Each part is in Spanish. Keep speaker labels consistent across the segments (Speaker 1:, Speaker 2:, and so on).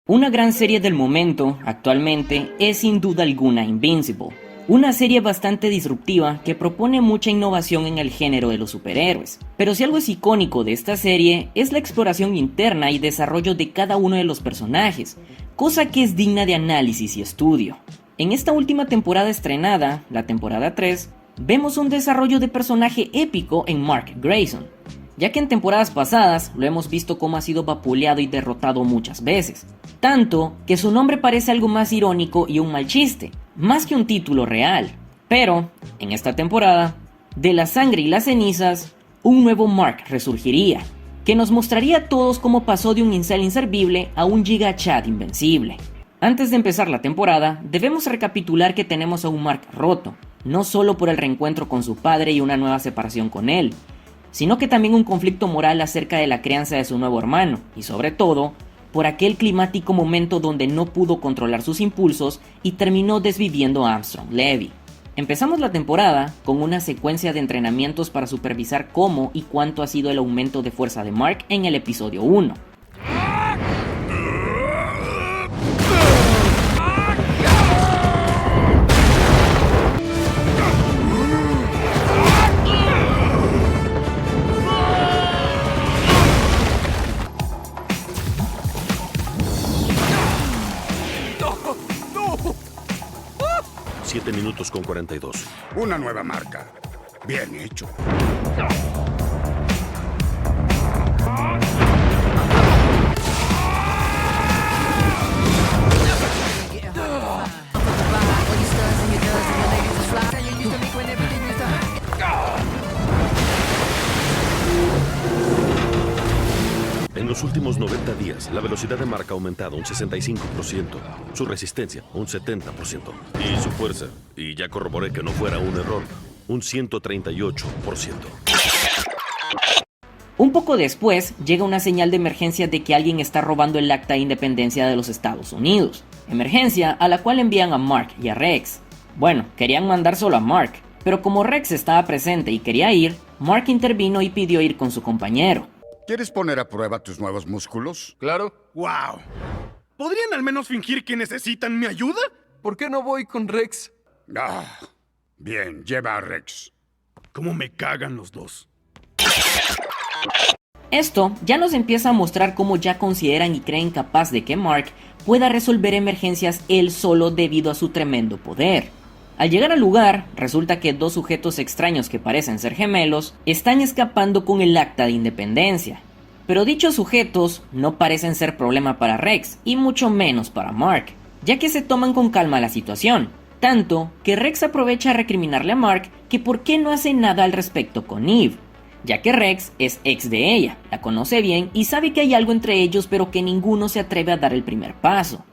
Speaker 1: Una gran serie del momento, actualmente, es sin duda alguna Invincible. Una serie bastante disruptiva que propone mucha innovación en el género de los superhéroes. Pero si algo es icónico de esta serie es la exploración interna y desarrollo de cada uno de los personajes, cosa que es digna de análisis y estudio. En esta última temporada estrenada, la temporada 3, vemos un desarrollo de personaje épico en Mark Grayson, ya que en temporadas pasadas lo hemos visto cómo ha sido vapuleado y derrotado muchas veces, tanto que su nombre parece algo más irónico y un mal chiste, más que un título real. Pero, en esta temporada, de la sangre y las cenizas, un nuevo Mark resurgiría, que nos mostraría a todos cómo pasó de un incel inservible a un Giga Chad invencible. Antes de empezar la temporada, debemos recapitular que tenemos a un Mark roto, no solo por el reencuentro con su padre y una nueva separación con él, sino que también un conflicto moral acerca de la crianza de su nuevo hermano, y sobre todo, por aquel climático momento donde no pudo controlar sus impulsos y terminó desviviendo a Armstrong Levy. Empezamos la temporada con una secuencia de entrenamientos para supervisar cómo y cuánto ha sido el aumento de fuerza de Mark en el episodio 1.
Speaker 2: Siete minutos con 42.
Speaker 3: Una nueva marca. Bien hecho.
Speaker 2: En los últimos 90 días, la velocidad de Mark ha aumentado un 65%, su resistencia un 70% y su fuerza, y ya corroboré que no fuera un error, un 138%.
Speaker 1: Un poco después, llega una señal de emergencia de que alguien está robando el acta de independencia de los Estados Unidos. Emergencia a la cual envían a Mark y a Rex. Bueno, querían mandar solo a Mark, pero como Rex estaba presente y quería ir, Mark intervino y pidió ir con su compañero.
Speaker 3: ¿Quieres poner a prueba tus nuevos músculos?
Speaker 4: Claro.
Speaker 5: ¡Wow! ¿Podrían al menos fingir que necesitan mi ayuda?
Speaker 4: ¿Por qué no voy con Rex?
Speaker 3: Ah, bien, lleva a Rex.
Speaker 5: ¿Cómo me cagan los dos?
Speaker 1: Esto ya nos empieza a mostrar cómo ya consideran y creen capaz de que Mark pueda resolver emergencias él solo debido a su tremendo poder. Al llegar al lugar, resulta que dos sujetos extraños que parecen ser gemelos están escapando con el acta de independencia. Pero dichos sujetos no parecen ser problema para Rex, y mucho menos para Mark, ya que se toman con calma la situación, tanto que Rex aprovecha a recriminarle a Mark que por qué no hace nada al respecto con Eve, ya que Rex es ex de ella, la conoce bien y sabe que hay algo entre ellos pero que ninguno se atreve a dar el primer paso.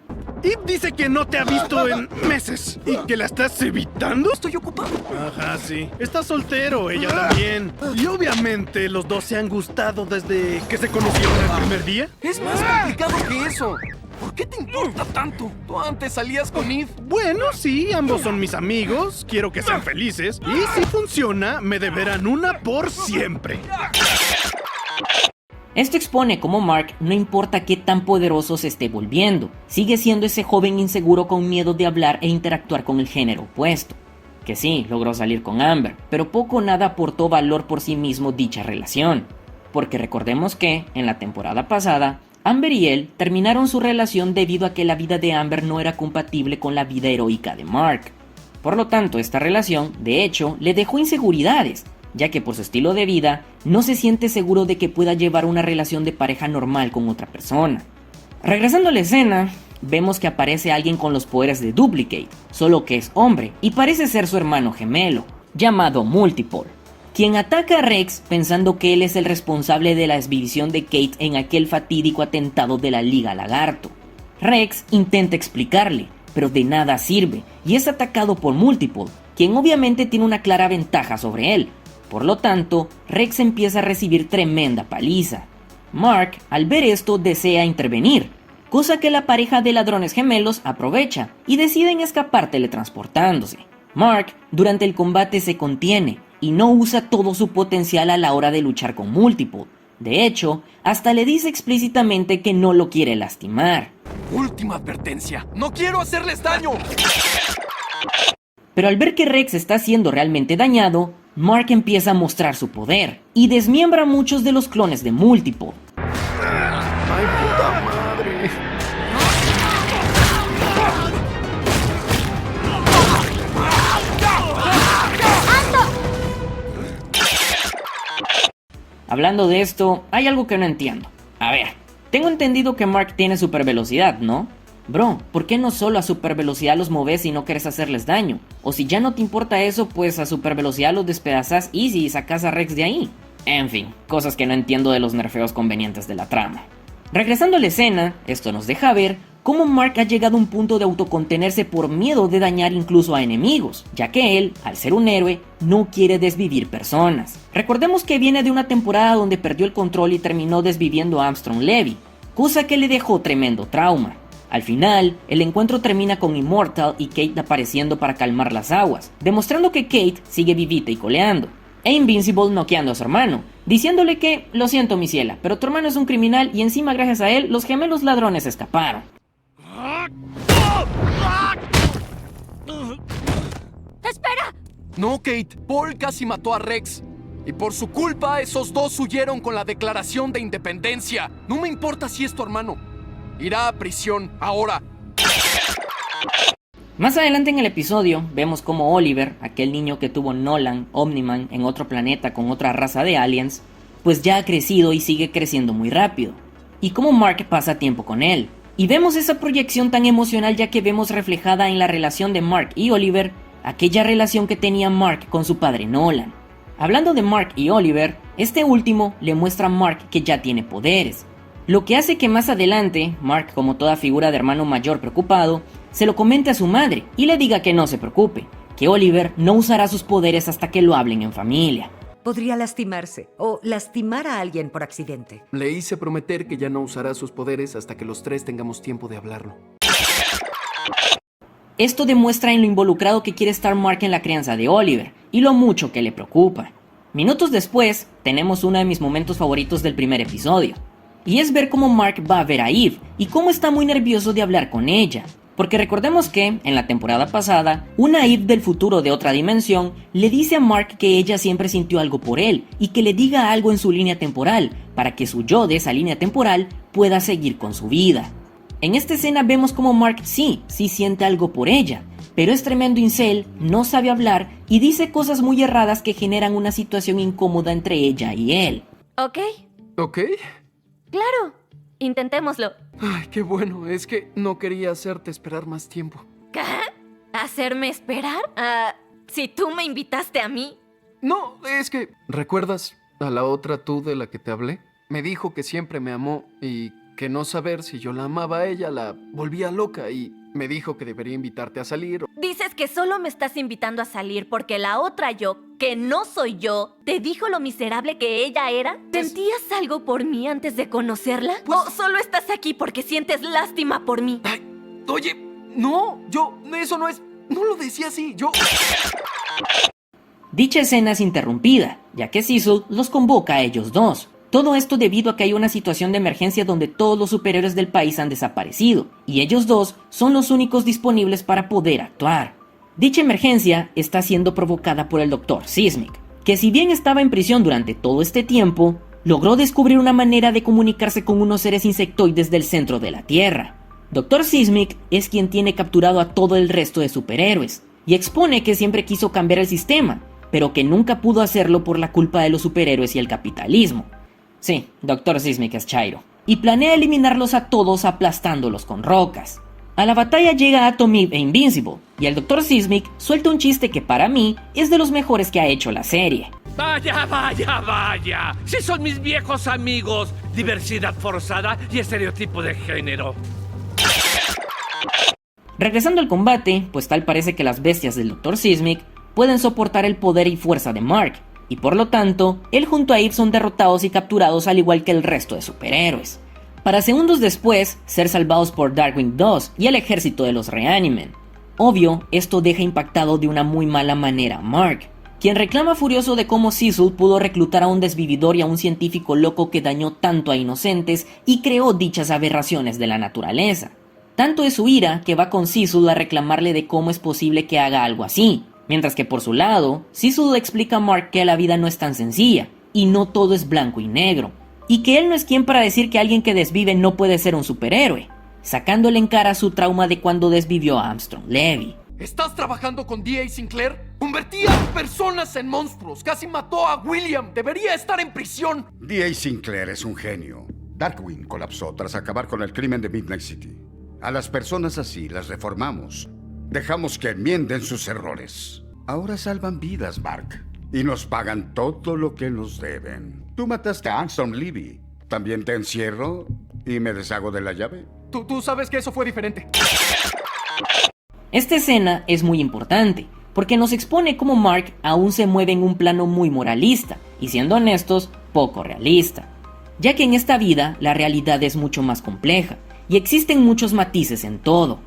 Speaker 5: Eve dice que no te ha visto en meses y que la estás evitando.
Speaker 4: Estoy ocupado.
Speaker 5: Ajá, sí. Estás soltero, ella también. Y obviamente los dos se han gustado desde que se conocieron el primer día.
Speaker 4: Es más complicado que eso. ¿Por qué te importa tanto? Tú antes salías con Eve.
Speaker 5: Bueno, sí, ambos son mis amigos. Quiero que sean felices. Y si funciona, me deberán una por siempre.
Speaker 1: Esto expone cómo Mark, no importa qué tan poderoso se esté volviendo, sigue siendo ese joven inseguro con miedo de hablar e interactuar con el género opuesto. Que sí, logró salir con Amber, pero poco o nada aportó valor por sí mismo dicha relación. Porque recordemos que, en la temporada pasada, Amber y él terminaron su relación debido a que la vida de Amber no era compatible con la vida heroica de Mark. Por lo tanto, esta relación, de hecho, le dejó inseguridades, ya que por su estilo de vida, no se siente seguro de que pueda llevar una relación de pareja normal con otra persona. Regresando a la escena, vemos que aparece alguien con los poderes de Duplicate, solo que es hombre, y parece ser su hermano gemelo, llamado Multiple, quien ataca a Rex pensando que él es el responsable de la exhibición de Kate en aquel fatídico atentado de la Liga Lagarto. Rex intenta explicarle, pero de nada sirve, y es atacado por Multiple, quien obviamente tiene una clara ventaja sobre él. Por lo tanto, Rex empieza a recibir tremenda paliza. Mark, al ver esto, desea intervenir, cosa que la pareja de ladrones gemelos aprovecha y deciden escapar teletransportándose. Mark, durante el combate se contiene y no usa todo su potencial a la hora de luchar con Multiple, De hecho, hasta le dice explícitamente que no lo quiere lastimar.
Speaker 4: Última advertencia. ¡No quiero hacerles daño!
Speaker 1: Pero al ver que Rex está siendo realmente dañado, Mark empieza a mostrar su poder y desmiembra a muchos de los clones de Multipod.
Speaker 4: ¡Ay, puta madre!
Speaker 1: Hablando de esto, hay algo que no entiendo. A ver, tengo entendido que Mark tiene super velocidad, ¿no? Bro, ¿por qué no solo a super velocidad los moves y no quieres hacerles daño? O si ya no te importa eso, pues a super velocidad los despedazas easy y sacas a Rex de ahí. En fin, cosas que no entiendo de los nerfeos convenientes de la trama. Regresando a la escena, esto nos deja ver cómo Mark ha llegado a un punto de autocontenerse por miedo de dañar incluso a enemigos, ya que él, al ser un héroe, no quiere desvivir personas. Recordemos que viene de una temporada donde perdió el control y terminó desviviendo a Armstrong Levy, cosa que le dejó tremendo trauma. Al final, el encuentro termina con Immortal y Kate apareciendo para calmar las aguas, demostrando que Kate sigue vivita y coleando, e Invincible noqueando a su hermano, diciéndole que, lo siento mi ciela, pero tu hermano es un criminal y encima gracias a él los gemelos ladrones escaparon.
Speaker 6: ¡Espera!
Speaker 4: No, Kate. Paul casi mató a Rex. Y por su culpa, esos dos huyeron con la Declaración de Independencia. No me importa si es tu hermano. Irá a prisión ahora.
Speaker 1: Más adelante en el episodio, vemos como Oliver, aquel niño que tuvo Nolan, Omni-Man, en otro planeta con otra raza de aliens, pues ya ha crecido y sigue creciendo muy rápido. Y como Mark pasa tiempo con él. Y vemos esa proyección tan emocional ya que vemos reflejada en la relación de Mark y Oliver, aquella relación que tenía Mark con su padre Nolan. Hablando de Mark y Oliver, este último le muestra a Mark que ya tiene poderes, lo que hace que más adelante, Mark, como toda figura de hermano mayor preocupado, se lo comente a su madre y le diga que no se preocupe, que Oliver no usará sus poderes hasta que lo hablen en familia.
Speaker 7: Podría lastimarse o lastimar a alguien por accidente.
Speaker 4: Le hice prometer que ya no usará sus poderes hasta que los tres tengamos tiempo de hablarlo.
Speaker 1: Esto demuestra en lo involucrado que quiere estar Mark en la crianza de Oliver y lo mucho que le preocupa. Minutos después, tenemos uno de mis momentos favoritos del primer episodio, y es ver cómo Mark va a ver a Eve y cómo está muy nervioso de hablar con ella. Porque recordemos que, en la temporada pasada, una Eve del futuro de otra dimensión le dice a Mark que ella siempre sintió algo por él y que le diga algo en su línea temporal para que su yo de esa línea temporal pueda seguir con su vida. En esta escena vemos como Mark sí siente algo por ella, pero es tremendo incel, no sabe hablar y dice cosas muy erradas que generan una situación incómoda entre ella y él.
Speaker 6: ¿Ok?
Speaker 4: ¿Ok?
Speaker 6: Claro. Intentémoslo.
Speaker 4: Ay, qué bueno. Es que no quería hacerte esperar más tiempo.
Speaker 6: ¿Qué? ¿Hacerme esperar? Si tú me invitaste a mí.
Speaker 4: No, es que... ¿Recuerdas a la otra tú de la que te hablé? Me dijo que siempre me amó y que no saber si yo la amaba a ella la volvía loca y me dijo que debería invitarte a salir.
Speaker 6: Dices que solo me estás invitando a salir porque la otra yo, que no soy yo, te dijo lo miserable que ella era. ¿Sentías algo por mí antes de conocerla? ¿O solo estás aquí porque sientes lástima por mí?
Speaker 4: Ay, oye, no, eso no es... No lo decía así,
Speaker 1: Dicha escena es interrumpida, ya que Cecil los convoca a ellos dos. Todo esto debido a que hay una situación de emergencia donde todos los superhéroes del país han desaparecido, y ellos dos son los únicos disponibles para poder actuar. Dicha emergencia está siendo provocada por el Dr. Sismic, que si bien estaba en prisión durante todo este tiempo, logró descubrir una manera de comunicarse con unos seres insectoides del centro de la Tierra. Dr. Sismic es quien tiene capturado a todo el resto de superhéroes, y expone que siempre quiso cambiar el sistema, pero que nunca pudo hacerlo por la culpa de los superhéroes y el capitalismo. Sí, Dr. Sismic es Chairo, y planea eliminarlos a todos aplastándolos con rocas. A la batalla llega Atom Eve e Invincible, y el Dr. Sismic suelta un chiste que para mí es de los mejores que ha hecho la serie.
Speaker 8: Vaya, vaya, vaya. Si son mis viejos amigos. Diversidad forzada y estereotipo de género.
Speaker 1: Regresando al combate, pues tal parece que las bestias del Dr. Sismic pueden soportar el poder y fuerza de Mark, y por lo tanto, él junto a Eve son derrotados y capturados al igual que el resto de superhéroes, para segundos después ser salvados por Darkwing 2 y el ejército de los Reanimen. Obvio, esto deja impactado de una muy mala manera a Mark, quien reclama furioso de cómo Cecil pudo reclutar a un desvividor y a un científico loco que dañó tanto a inocentes y creó dichas aberraciones de la naturaleza. Tanto es su ira que va con Cecil a reclamarle de cómo es posible que haga algo así, mientras que por su lado, Cecil le explica a Mark que la vida no es tan sencilla, y no todo es blanco y negro, y que él no es quien para decir que alguien que desvive no puede ser un superhéroe, sacándole en cara su trauma de cuando desvivió a Armstrong Levy.
Speaker 4: ¿Estás trabajando con D.A. Sinclair? Convertía a personas en monstruos. Casi mató a William. Debería estar en prisión.
Speaker 3: D.A. Sinclair es un genio. Darkwing colapsó tras acabar con el crimen de Midnight City. A las personas así las reformamos. Dejamos que enmienden sus errores. Ahora salvan vidas, Mark. Y nos pagan todo lo que nos deben. Tú mataste a Armstrong Levy. ¿También te encierro y me deshago de la llave?
Speaker 4: Tú sabes que eso fue diferente.
Speaker 1: Esta escena es muy importante, porque nos expone cómo Mark aún se mueve en un plano muy moralista, y siendo honestos, poco realista, ya que en esta vida la realidad es mucho más compleja, y existen muchos matices en todo.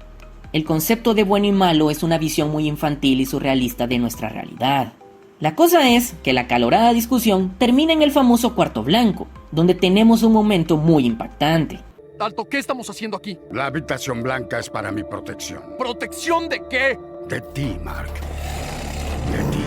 Speaker 1: El concepto de bueno y malo es una visión muy infantil y surrealista de nuestra realidad. La cosa es que la acalorada discusión termina en el famoso cuarto blanco, donde tenemos un momento muy impactante.
Speaker 4: Alto, ¿qué estamos haciendo aquí?
Speaker 3: La habitación blanca es para mi protección.
Speaker 4: ¿Protección de qué?
Speaker 3: De ti, Mark. De ti.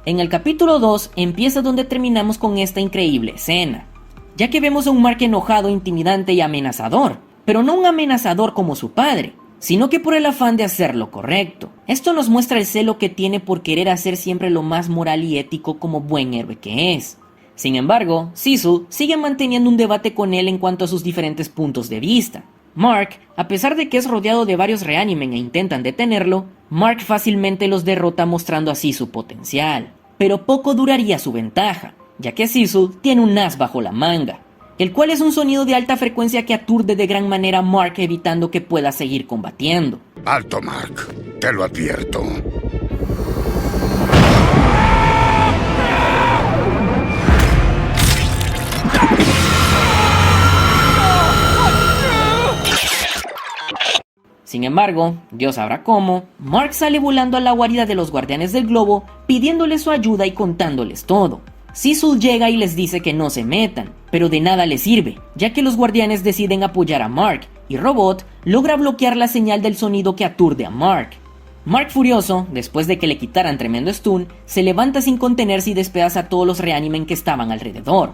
Speaker 1: En el capítulo 2 empieza donde terminamos con esta increíble escena, ya que vemos a un Mark enojado, intimidante y amenazador, pero no un amenazador como su padre, sino que por el afán de hacer lo correcto. Esto nos muestra el celo que tiene por querer hacer siempre lo más moral y ético como buen héroe que es. Sin embargo, Cecil sigue manteniendo un debate con él en cuanto a sus diferentes puntos de vista. Mark, a pesar de que es rodeado de varios Reanimen e intentan detenerlo, Mark fácilmente los derrota mostrando así su potencial. Pero poco duraría su ventaja, ya que Cecil tiene un as bajo la manga, el cual es un sonido de alta frecuencia que aturde de gran manera a Mark, evitando que pueda seguir combatiendo.
Speaker 3: Alto, Mark. Te lo advierto.
Speaker 1: Sin embargo, Dios sabrá cómo, Mark sale volando a la guarida de los guardianes del globo, pidiéndoles su ayuda y contándoles todo. Cecil llega y les dice que no se metan, pero de nada les sirve, ya que los guardianes deciden apoyar a Mark, y Robot logra bloquear la señal del sonido que aturde a Mark. Mark, furioso, después de que le quitaran tremendo stun, se levanta sin contenerse y despedaza a todos los Reanimen que estaban alrededor.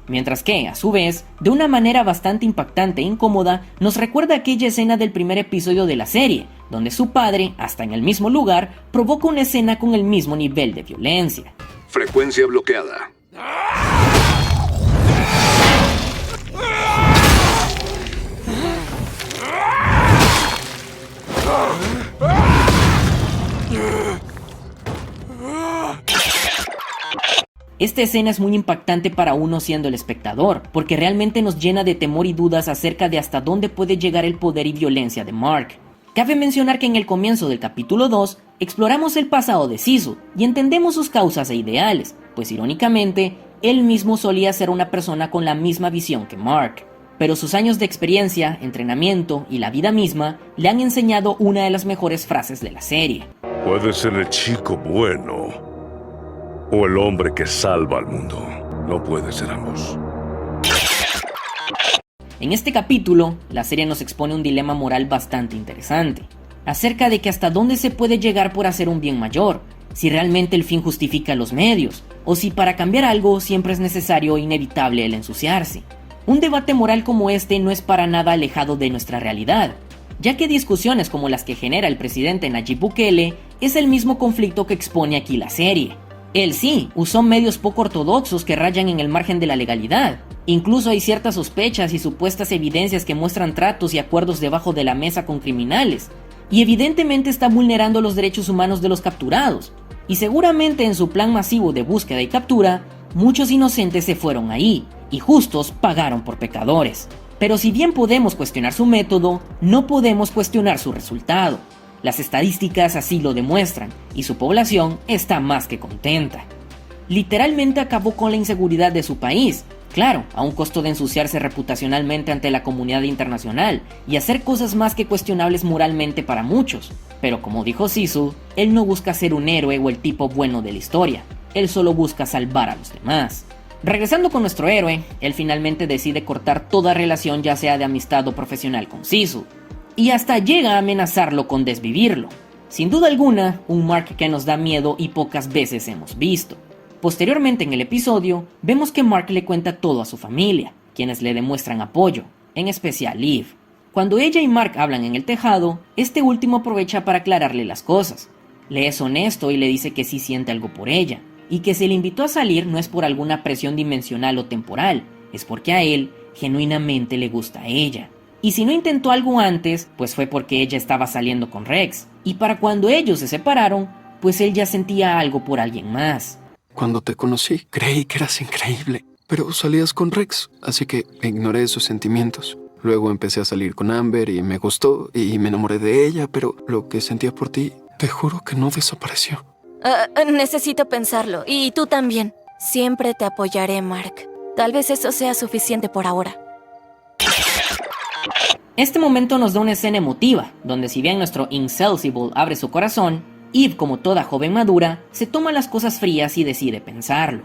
Speaker 1: Mientras que, a su vez, de una manera bastante impactante e incómoda, nos recuerda aquella escena del primer episodio de la serie, donde su padre, hasta en el mismo lugar, provoca una escena con el mismo nivel de violencia.
Speaker 9: Frecuencia bloqueada.
Speaker 1: Esta escena es muy impactante para uno siendo el espectador, porque realmente nos llena de temor y dudas acerca de hasta dónde puede llegar el poder y violencia de Mark. Cabe mencionar que en el comienzo del capítulo 2, exploramos el pasado de Cecil y entendemos sus causas e ideales, pues irónicamente, él mismo solía ser una persona con la misma visión que Mark. Pero sus años de experiencia, entrenamiento y la vida misma le han enseñado una de las mejores frases de la serie.
Speaker 9: Puede ser el chico bueno o el hombre que salva al mundo. No puede ser ambos.
Speaker 1: En este capítulo, la serie nos expone un dilema moral bastante interesante, acerca de que hasta dónde se puede llegar por hacer un bien mayor, si realmente el fin justifica los medios, o si para cambiar algo siempre es necesario e inevitable el ensuciarse. Un debate moral como este no es para nada alejado de nuestra realidad, ya que discusiones como las que genera el presidente Nayib Bukele es el mismo conflicto que expone aquí la serie. Él sí, usó medios poco ortodoxos que rayan en el margen de la legalidad. Incluso hay ciertas sospechas y supuestas evidencias que muestran tratos y acuerdos debajo de la mesa con criminales. Y evidentemente está vulnerando los derechos humanos de los capturados. Y seguramente en su plan masivo de búsqueda y captura, muchos inocentes se fueron ahí, y justos pagaron por pecadores. Pero si bien podemos cuestionar su método, no podemos cuestionar su resultado. Las estadísticas así lo demuestran, y su población está más que contenta. Literalmente acabó con la inseguridad de su país, Claro, a un costo de ensuciarse reputacionalmente ante la comunidad internacional y hacer cosas más que cuestionables moralmente para muchos. Pero como dijo Sisu, él no busca ser un héroe o el tipo bueno de la historia, él solo busca salvar a los demás. Regresando con nuestro héroe, él finalmente decide cortar toda relación, ya sea de amistad o profesional, con Sisu, y hasta llega a amenazarlo con desvivirlo. Sin duda alguna, un Mark que nos da miedo y pocas veces hemos visto. Posteriormente en el episodio, vemos que Mark le cuenta todo a su familia, quienes le demuestran apoyo, en especial Eve. Cuando ella y Mark hablan en el tejado, este último aprovecha para aclararle las cosas. Le es honesto y le dice que sí siente algo por ella, y que si le invitó a salir no es por alguna presión dimensional o temporal, es porque a él genuinamente le gusta a ella. Y si no intentó algo antes, pues fue porque ella estaba saliendo con Rex, y para cuando ellos se separaron, pues él ya sentía algo por alguien más.
Speaker 4: Cuando te conocí, creí que eras increíble, pero salías con Rex, así que ignoré sus sentimientos. Luego empecé a salir con Amber y me gustó y me enamoré de ella, pero lo que sentía por ti, te juro que no desapareció.
Speaker 6: Necesito pensarlo, y tú también. Siempre te apoyaré, Mark. Tal vez eso sea suficiente por ahora.
Speaker 1: Este momento nos da una escena emotiva, donde si bien nuestro Insensible abre su corazón, Eve, como toda joven madura, se toma las cosas frías y decide pensarlo.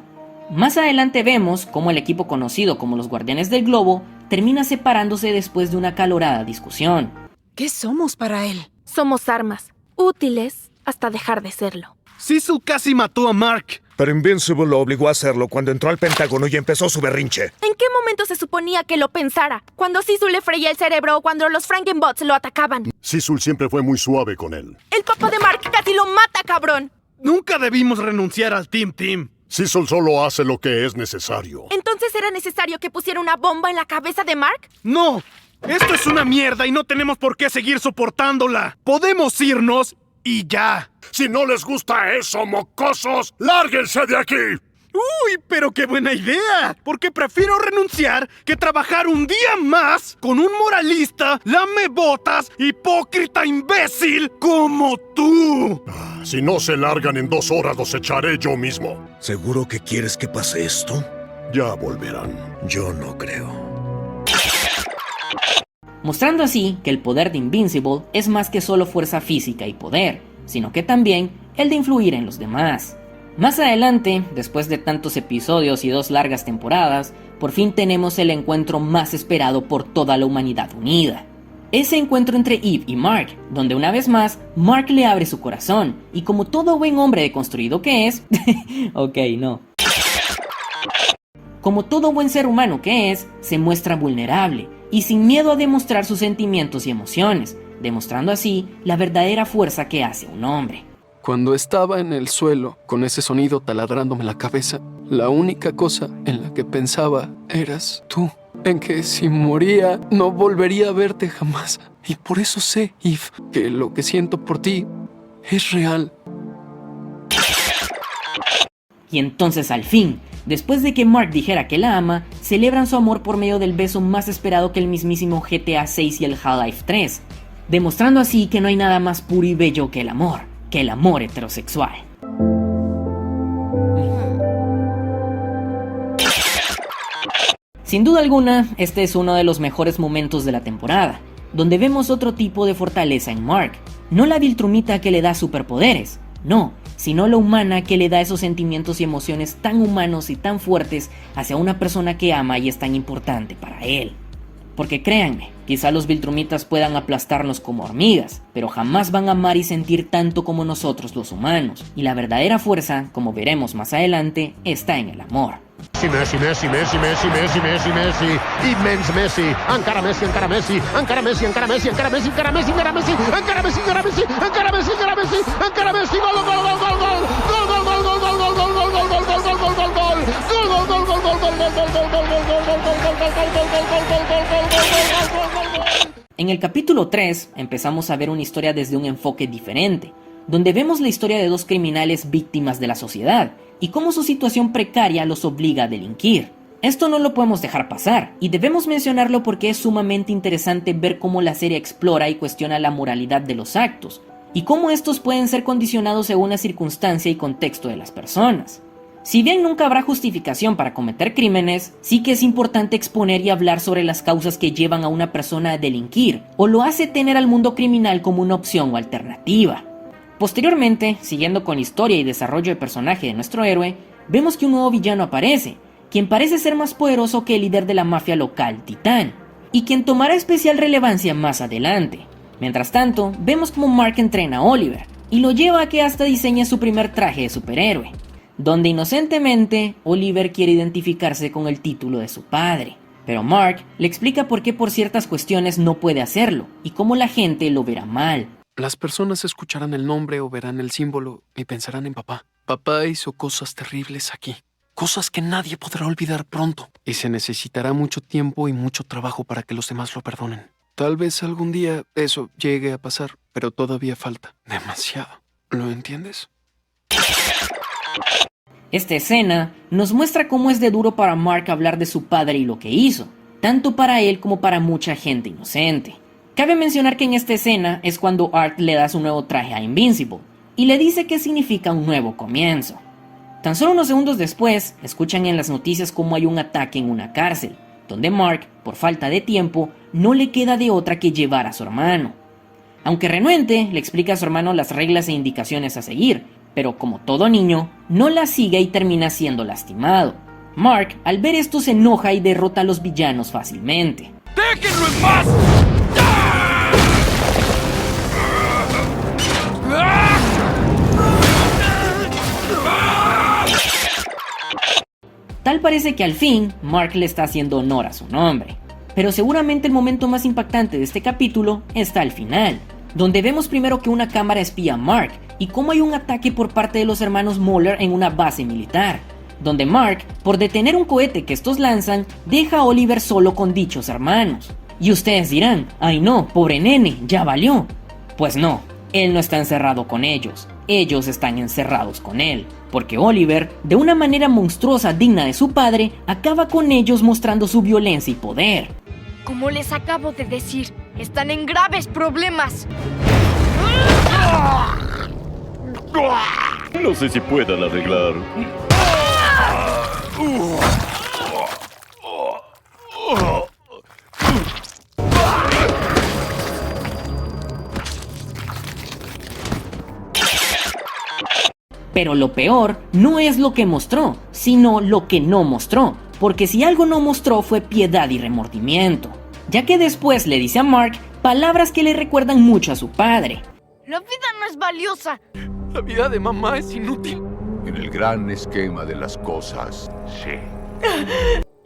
Speaker 1: Más adelante vemos cómo el equipo conocido como los Guardianes del Globo termina separándose después de una acalorada discusión.
Speaker 10: ¿Qué somos para él?
Speaker 11: Somos armas, útiles hasta dejar de serlo.
Speaker 5: Sisu casi mató a Mark.
Speaker 12: Pero Invincible lo obligó a hacerlo cuando entró al Pentágono y empezó su berrinche.
Speaker 11: ¿En qué momento se suponía que lo pensara? ¿Cuando Sisu le freía el cerebro o cuando los Frankenbots lo atacaban?
Speaker 9: Sisu siempre fue muy suave con él.
Speaker 11: El papá de Mark casi lo mata, cabrón.
Speaker 5: Nunca debimos renunciar al Team.
Speaker 9: Sisu solo hace lo que es necesario.
Speaker 11: ¿Entonces era necesario que pusiera una bomba en la cabeza de Mark?
Speaker 5: ¡No! Esto es una mierda y no tenemos por qué seguir soportándola. Podemos irnos y ya.
Speaker 9: Si no les gusta eso, mocosos, ¡lárguense de aquí!
Speaker 5: ¡Uy, pero qué buena idea! Porque prefiero renunciar que trabajar un día más con un moralista, lamebotas, hipócrita imbécil como tú.
Speaker 9: Si no se largan en 2 horas, los echaré yo mismo.
Speaker 12: ¿Seguro que quieres que pase esto?
Speaker 9: Ya volverán.
Speaker 12: Yo no creo.
Speaker 1: Mostrando así que el poder de Invincible es más que solo fuerza física y poder, sino que también el de influir en los demás. Más adelante, después de tantos episodios y 2 largas temporadas, por fin tenemos el encuentro más esperado por toda la humanidad unida. Ese encuentro entre Eve y Mark, donde una vez más, Mark le abre su corazón, y como todo buen hombre deconstruido que es... ok, no. Como todo buen ser humano que es, se muestra vulnerable, y sin miedo a demostrar sus sentimientos y emociones, demostrando así la verdadera fuerza que hace un hombre.
Speaker 4: Cuando estaba en el suelo, con ese sonido taladrándome la cabeza, la única cosa en la que pensaba eras tú. En que si moría, no volvería a verte jamás. Y por eso sé, Eve, que lo que siento por ti es real.
Speaker 1: Y entonces al fin, después de que Mark dijera que la ama, celebran su amor por medio del beso más esperado que el mismísimo GTA 6 y el Half-Life 3, demostrando así que no hay nada más puro y bello que el amor heterosexual. Sin duda alguna, este es uno de los mejores momentos de la temporada, donde vemos otro tipo de fortaleza en Mark, no la Viltrumita que le da superpoderes, no, sino la humana que le da esos sentimientos y emociones tan humanos y tan fuertes hacia una persona que ama y es tan importante para él. Porque créanme, quizá los Viltrumitas puedan aplastarnos como hormigas, pero jamás van a amar y sentir tanto como nosotros los humanos, y la verdadera fuerza, como veremos más adelante, está en el amor.
Speaker 9: Messi, Messi, Messi, Messi, Messi, Messi, Messi, immens Messi, encara Messi, encara Messi, encara Messi, encara Messi, encara Messi, encara Messi, encara Messi, encara Messi, encara Messi, encara Messi, encara Messi, encara Messi, gol, gol, gol, gol, gol, gol, gol, gol, gol, gol, gol, gol, gol, gol, gol, gol, gol, gol,
Speaker 1: En el capítulo 3 empezamos a ver una historia desde un enfoque diferente, donde vemos la historia de 2 criminales víctimas de la sociedad y cómo su situación precaria los obliga a delinquir. Esto no lo podemos dejar pasar, y debemos mencionarlo porque es sumamente interesante ver cómo la serie explora y cuestiona la moralidad de los actos, y cómo estos pueden ser condicionados según la circunstancia y contexto de las personas. Si bien nunca habrá justificación para cometer crímenes, sí que es importante exponer y hablar sobre las causas que llevan a una persona a delinquir o lo hace tener al mundo criminal como una opción o alternativa. Posteriormente, siguiendo con la historia y desarrollo de personaje de nuestro héroe, vemos que un nuevo villano aparece, quien parece ser más poderoso que el líder de la mafia local, Titán, y quien tomará especial relevancia más adelante. Mientras tanto, vemos como Mark entrena a Oliver, y lo lleva a que hasta diseñe su primer traje de superhéroe, donde inocentemente Oliver quiere identificarse con el título de su padre, pero Mark le explica por qué por ciertas cuestiones no puede hacerlo, y cómo la gente lo verá mal.
Speaker 4: Las personas escucharán el nombre o verán el símbolo y pensarán en papá. Papá hizo cosas terribles aquí, cosas que nadie podrá olvidar pronto, y se necesitará mucho tiempo y mucho trabajo para que los demás lo perdonen. Tal vez algún día eso llegue a pasar, pero todavía falta demasiado. ¿Lo entiendes?
Speaker 1: Esta escena nos muestra cómo es de duro para Mark hablar de su padre y lo que hizo, tanto para él como para mucha gente inocente. Cabe mencionar que en esta escena es cuando Art le da su nuevo traje a Invincible, y le dice que significa un nuevo comienzo. Tan solo unos segundos después, escuchan en las noticias cómo hay un ataque en una cárcel, donde Mark, por falta de tiempo, no le queda de otra que llevar a su hermano. Aunque renuente, le explica a su hermano las reglas e indicaciones a seguir, pero como todo niño, no las sigue y termina siendo lastimado. Mark, al ver esto, se enoja y derrota a los villanos fácilmente.
Speaker 8: ¡Déjenlo en paz!
Speaker 1: Tal parece que al fin, Mark le está haciendo honor a su nombre. Pero seguramente el momento más impactante de este capítulo está al final, donde vemos primero que una cámara espía a Mark y cómo hay un ataque por parte de los hermanos Moller en una base militar, donde Mark, por detener un cohete que estos lanzan, deja a Oliver solo con dichos hermanos. Y ustedes dirán, ay no, pobre nene, ya valió. Pues no, él no está encerrado con ellos están encerrados con él, porque Oliver, de una manera monstruosa digna de su padre, acaba con ellos mostrando su violencia y poder.
Speaker 11: Como les acabo de decir, están en graves problemas.
Speaker 2: No sé si puedan arreglar.
Speaker 1: Pero lo peor no es lo que mostró, sino lo que no mostró, porque si algo no mostró fue piedad y remordimiento, ya que después le dice a Mark palabras que le recuerdan mucho a su padre.
Speaker 11: La vida no es valiosa.
Speaker 4: La vida de mamá es inútil.
Speaker 13: En el gran esquema de las cosas, sí.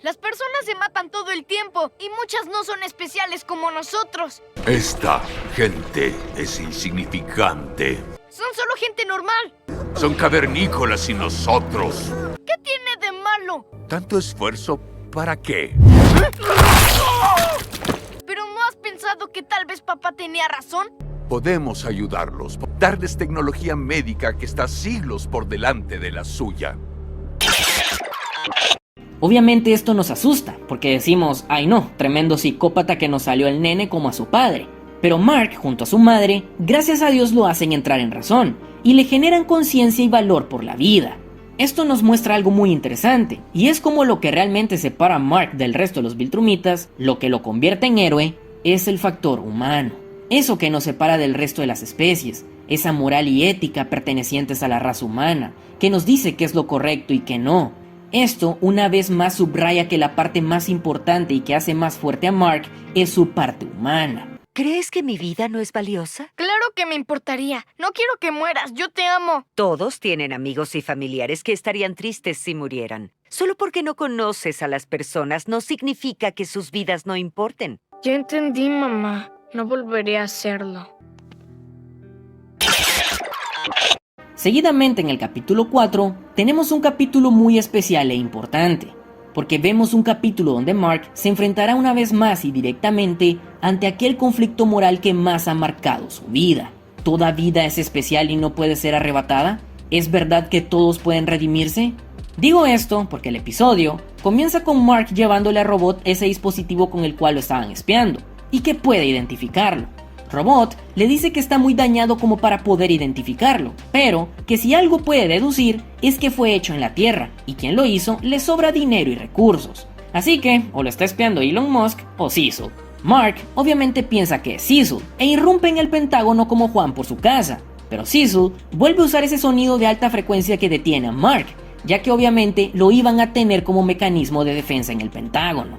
Speaker 11: Las personas se matan todo el tiempo y muchas no son especiales como nosotros.
Speaker 13: Esta gente es insignificante.
Speaker 11: Son solo gente normal.
Speaker 13: Son cavernícolas y nosotros.
Speaker 11: ¿Qué tiene de malo?
Speaker 13: ¿Tanto esfuerzo para qué?
Speaker 11: ¿Pero no has pensado que tal vez papá tenía razón?
Speaker 13: Podemos ayudarlos, darles tecnología médica que está siglos por delante de la suya.
Speaker 1: Obviamente esto nos asusta, porque decimos, ay no, tremendo psicópata que nos salió el nene como a su padre. Pero Mark, junto a su madre, gracias a Dios lo hacen entrar en razón, y le generan conciencia y valor por la vida. Esto nos muestra algo muy interesante, y es como lo que realmente separa a Mark del resto de los Viltrumitas, lo que lo convierte en héroe, es el factor humano. Eso que nos separa del resto de las especies, esa moral y ética pertenecientes a la raza humana, que nos dice qué es lo correcto y qué no. Esto una vez más subraya que la parte más importante y que hace más fuerte a Mark es su parte humana.
Speaker 7: ¿Crees que mi vida no es valiosa?
Speaker 11: Claro que me importaría. No quiero que mueras. Yo te amo.
Speaker 7: Todos tienen amigos y familiares que estarían tristes si murieran. Solo porque no conoces a las personas no significa que sus vidas no importen.
Speaker 11: Ya entendí, mamá. No volveré a hacerlo.
Speaker 1: Seguidamente en el capítulo 4 tenemos un capítulo muy especial e importante, porque vemos un capítulo donde Mark se enfrentará una vez más y directamente ante aquel conflicto moral que más ha marcado su vida. ¿Toda vida es especial y no puede ser arrebatada? ¿Es verdad que todos pueden redimirse? Digo esto porque el episodio comienza con Mark llevándole a Robot ese dispositivo con el cual lo estaban espiando y que puede identificarlo. Robot le dice que está muy dañado como para poder identificarlo, pero que si algo puede deducir es que fue hecho en la Tierra y quien lo hizo le sobra dinero y recursos. Así que o lo está espiando Elon Musk o Cecil. Mark obviamente piensa que es Cecil e irrumpe en el Pentágono como Juan por su casa, pero Cecil vuelve a usar ese sonido de alta frecuencia que detiene a Mark, ya que obviamente lo iban a tener como mecanismo de defensa en el Pentágono.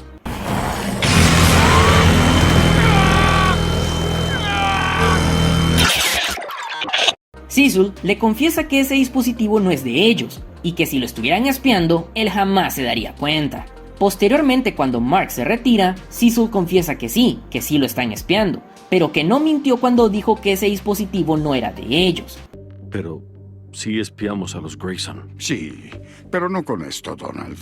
Speaker 1: Cecil le confiesa que ese dispositivo no es de ellos, y que si lo estuvieran espiando, él jamás se daría cuenta. Posteriormente, cuando Mark se retira, Cecil confiesa que sí lo están espiando, pero que no mintió cuando dijo que ese dispositivo no era de ellos.
Speaker 2: Pero sí espiamos a los Grayson.
Speaker 3: Sí, pero no con esto, Donald.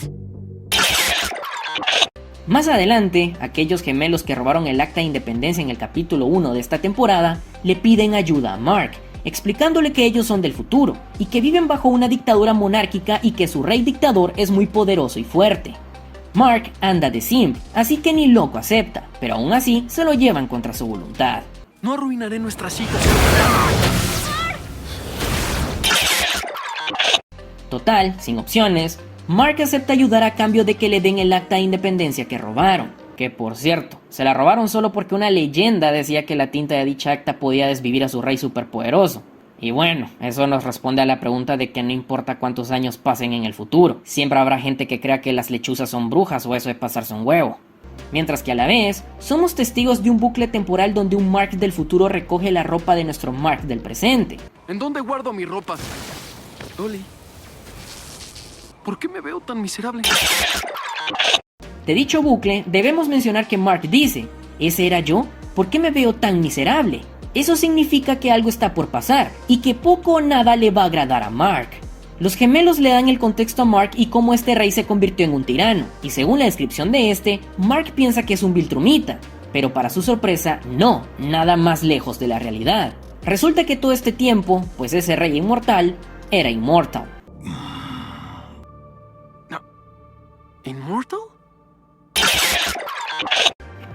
Speaker 1: Más adelante, aquellos gemelos que robaron el Acta de Independencia en el capítulo 1 de esta temporada, le piden ayuda a Mark, explicándole que ellos son del futuro, y que viven bajo una dictadura monárquica y que su rey dictador es muy poderoso y fuerte. Mark anda de simp, así que ni loco acepta, pero aún así se lo llevan contra su voluntad.
Speaker 4: No arruinaré nuestra cita.
Speaker 1: Total, sin opciones, Mark acepta ayudar a cambio de que le den el Acta de Independencia que robaron, que por cierto, se la robaron solo porque una leyenda decía que la tinta de dicha acta podía desvivir a su rey superpoderoso. Y bueno, eso nos responde a la pregunta de que no importa cuántos años pasen en el futuro, siempre habrá gente que crea que las lechuzas son brujas o eso de pasarse un huevo. Mientras que a la vez, somos testigos de un bucle temporal donde un Mark del futuro recoge la ropa de nuestro Mark del presente.
Speaker 4: ¿En dónde guardo mi ropa? Dolly, ¿por qué me veo tan miserable?
Speaker 1: De dicho bucle, debemos mencionar que Mark dice, ¿ese era yo? ¿Por qué me veo tan miserable? Eso significa que algo está por pasar, y que poco o nada le va a agradar a Mark. Los gemelos le dan el contexto a Mark y cómo este rey se convirtió en un tirano, y según la descripción de este, Mark piensa que es un viltrumita, pero para su sorpresa, no, nada más lejos de la realidad. Resulta que todo este tiempo, pues ese rey inmortal, era inmortal.
Speaker 4: ¿Inmortal?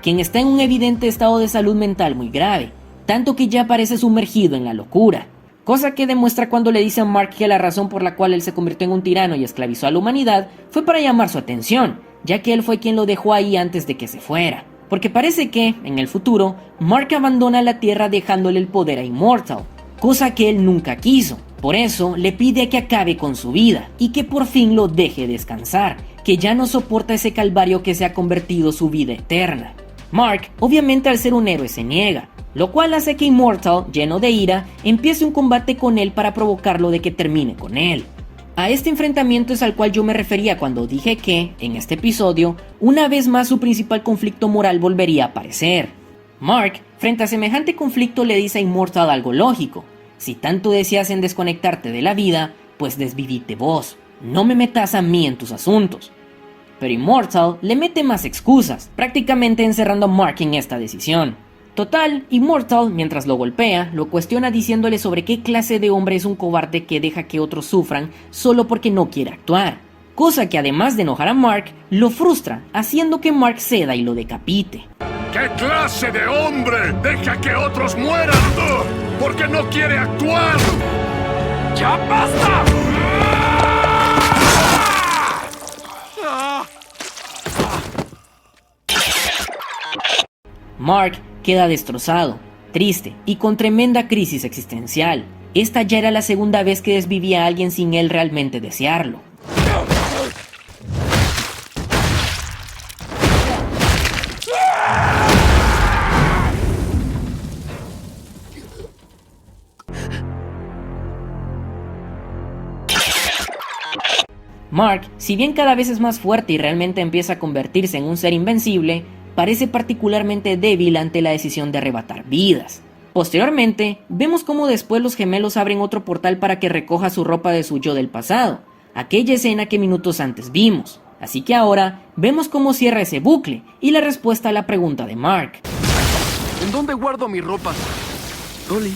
Speaker 1: Quien está en un evidente estado de salud mental muy grave, tanto que ya parece sumergido en la locura, cosa que demuestra cuando le dice a Mark que la razón por la cual él se convirtió en un tirano y esclavizó a la humanidad fue para llamar su atención, ya que él fue quien lo dejó ahí antes de que se fuera, porque parece que, en el futuro, Mark abandona la Tierra dejándole el poder a Immortal, cosa que él nunca quiso. Por eso le pide que acabe con su vida y que por fin lo deje descansar, que ya no soporta ese calvario que se ha convertido su vida eterna. Mark, obviamente al ser un héroe, se niega, lo cual hace que Immortal, lleno de ira, empiece un combate con él para provocarlo de que termine con él. A este enfrentamiento es al cual yo me refería cuando dije que, en este episodio, una vez más su principal conflicto moral volvería a aparecer. Mark, frente a semejante conflicto, le dice a Immortal algo lógico: si tanto deseas en desconectarte de la vida, pues desvivite vos, no me metas a mí en tus asuntos. Pero Immortal le mete más excusas, prácticamente encerrando a Mark en esta decisión. Total, Immortal, mientras lo golpea, lo cuestiona diciéndole sobre qué clase de hombre es un cobarde que deja que otros sufran solo porque no quiere actuar. Cosa que además de enojar a Mark, lo frustra, haciendo que Mark ceda y lo decapite.
Speaker 14: ¿Qué clase de hombre deja que otros mueran porque no quiere actuar? ¡Ya basta!
Speaker 1: Mark queda destrozado, triste y con tremenda crisis existencial. Esta ya era la segunda vez que desvivía a alguien sin él realmente desearlo. Mark, si bien cada vez es más fuerte y realmente empieza a convertirse en un ser invencible, parece particularmente débil ante la decisión de arrebatar vidas. Posteriormente, vemos cómo después los gemelos abren otro portal para que recoja su ropa de su yo del pasado, aquella escena que minutos antes vimos. Así que ahora, vemos cómo cierra ese bucle y la respuesta a la pregunta de Mark.
Speaker 4: ¿En dónde guardo mi ropa? Dolly.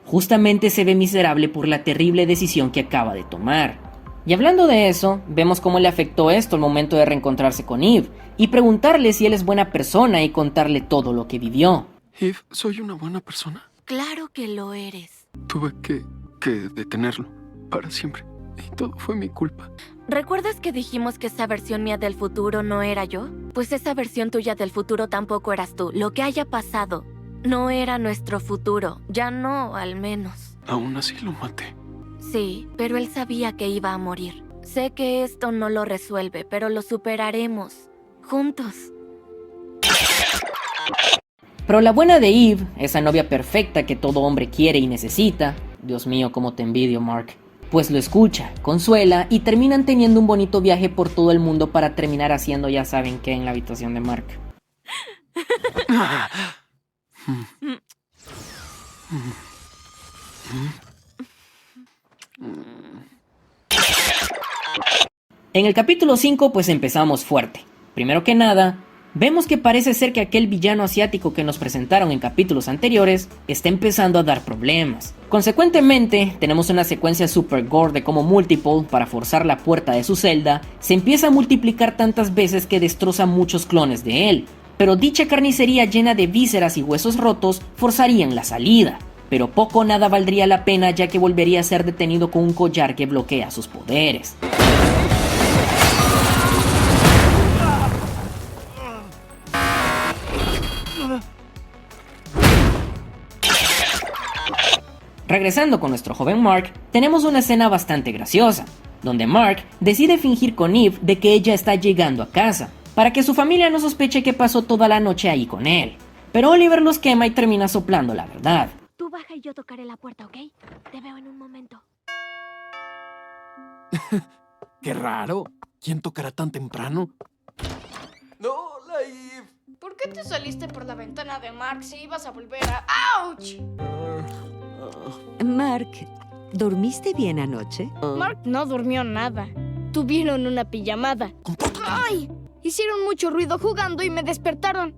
Speaker 1: Justamente se ve miserable por la terrible decisión que acaba de tomar. Y hablando de eso, vemos cómo le afectó esto al momento de reencontrarse con Eve, y preguntarle si él es buena persona y contarle todo lo que vivió.
Speaker 4: Eve, ¿soy una buena persona?
Speaker 6: Claro que lo eres.
Speaker 4: Tuve que detenerlo para siempre. Y todo fue mi culpa.
Speaker 6: ¿Recuerdas que dijimos que esa versión mía del futuro no era yo? Pues esa versión tuya del futuro tampoco eras tú. Lo que haya pasado no era nuestro futuro. Ya no, al menos.
Speaker 4: Aún así lo maté.
Speaker 6: Sí, pero él sabía que iba a morir. Sé que esto no lo resuelve, pero lo superaremos. Juntos.
Speaker 1: Pero la buena de Eve, esa novia perfecta que todo hombre quiere y necesita, Dios mío, cómo te envidio, Mark, pues lo escucha, consuela y terminan teniendo un bonito viaje por todo el mundo para terminar haciendo ya saben qué en la habitación de Mark. En el capítulo 5 pues empezamos fuerte. Primero que nada, vemos que parece ser que aquel villano asiático que nos presentaron en capítulos anteriores está empezando a dar problemas. Consecuentemente, tenemos una secuencia super gore de cómo Multiple, para forzar la puerta de su celda, se empieza a multiplicar tantas veces que destroza muchos clones de él. Pero dicha carnicería llena de vísceras y huesos rotos forzarían la salida. Pero poco o nada valdría la pena, ya que volvería a ser detenido con un collar que bloquea sus poderes. Regresando con nuestro joven Mark, tenemos una escena bastante graciosa, donde Mark decide fingir con Eve de que ella está llegando a casa, para que su familia no sospeche que pasó toda la noche ahí con él. Pero Oliver los quema y termina soplando la verdad.
Speaker 11: Tú baja y yo tocaré la puerta, ¿ok? Te veo en un momento.
Speaker 4: ¡Qué raro! ¿Quién tocará tan temprano?
Speaker 15: ¡Hola, Eve!
Speaker 16: ¿Por qué te saliste por la ventana de Mark si ibas a volver a... ¡Auch!
Speaker 7: Mark, ¿dormiste bien anoche?
Speaker 16: Mark no durmió nada. Tuvieron una pijamada. ¡Ay! Hicieron mucho ruido jugando y me despertaron.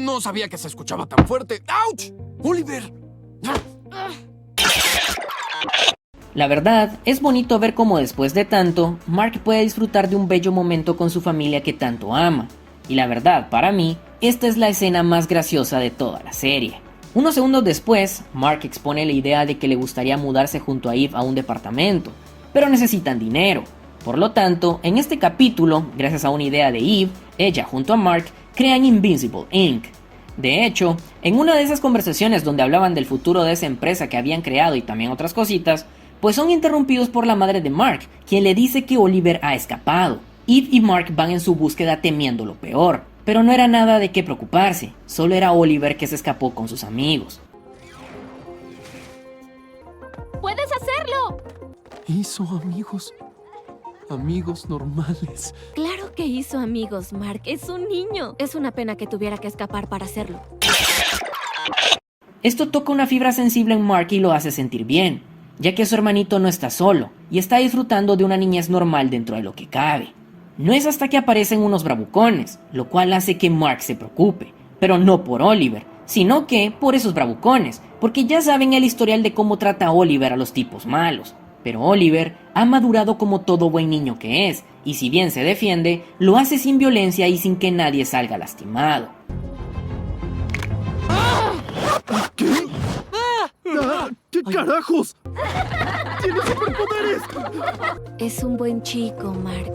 Speaker 4: No sabía que se escuchaba tan fuerte. ¡Auch! ¡Oliver!
Speaker 1: La verdad, es bonito ver cómo después de tanto, Mark puede disfrutar de un bello momento con su familia que tanto ama. Y la verdad, para mí, esta es la escena más graciosa de toda la serie. Unos segundos después, Mark expone la idea de que le gustaría mudarse junto a Eve a un departamento, pero necesitan dinero. Por lo tanto, en este capítulo, gracias a una idea de Eve, ella junto a Mark crean Invincible Inc. De hecho, en una de esas conversaciones donde hablaban del futuro de esa empresa que habían creado y también otras cositas, pues son interrumpidos por la madre de Mark, quien le dice que Oliver ha escapado. Eve y Mark van en su búsqueda temiendo lo peor, pero no era nada de qué preocuparse, solo era Oliver que se escapó con sus amigos.
Speaker 11: ¡Puedes hacerlo!
Speaker 4: Hizo amigos. Amigos normales.
Speaker 6: Claro que hizo amigos, Mark. Es un niño. Es una pena que tuviera que escapar para hacerlo.
Speaker 1: Esto toca una fibra sensible en Mark y lo hace sentir bien, ya que su hermanito no está solo y está disfrutando de una niñez normal dentro de lo que cabe. No es hasta que aparecen unos bravucones, lo cual hace que Mark se preocupe, pero no por Oliver, sino que por esos bravucones, porque ya saben el historial de cómo trata Oliver a los tipos malos. Pero Oliver ha madurado como todo buen niño que es, y si bien se defiende, lo hace sin violencia y sin que nadie salga lastimado.
Speaker 5: ¿Qué? ¿Qué carajos? ¡Tiene superpoderes!
Speaker 6: Es un buen chico, Mark.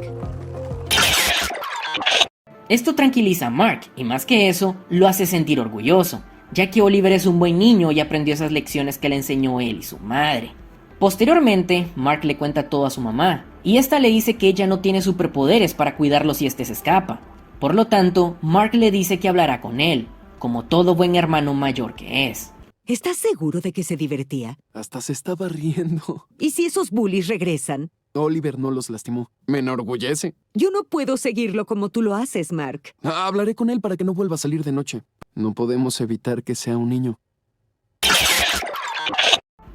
Speaker 1: Esto tranquiliza a Mark, y más que eso, lo hace sentir orgulloso, ya que Oliver es un buen niño y aprendió esas lecciones que le enseñó él y su madre. Posteriormente, Mark le cuenta todo a su mamá, y esta le dice que ella no tiene superpoderes para cuidarlo si este se escapa. Por lo tanto, Mark le dice que hablará con él, como todo buen hermano mayor que es.
Speaker 7: ¿Estás seguro de que se divertía?
Speaker 4: Hasta se estaba riendo.
Speaker 7: ¿Y si esos bullies regresan?
Speaker 4: Oliver no los lastimó. Me enorgullece.
Speaker 7: Yo no puedo seguirlo como tú lo haces, Mark.
Speaker 4: Hablaré con él para que no vuelva a salir de noche. No podemos evitar que sea un niño.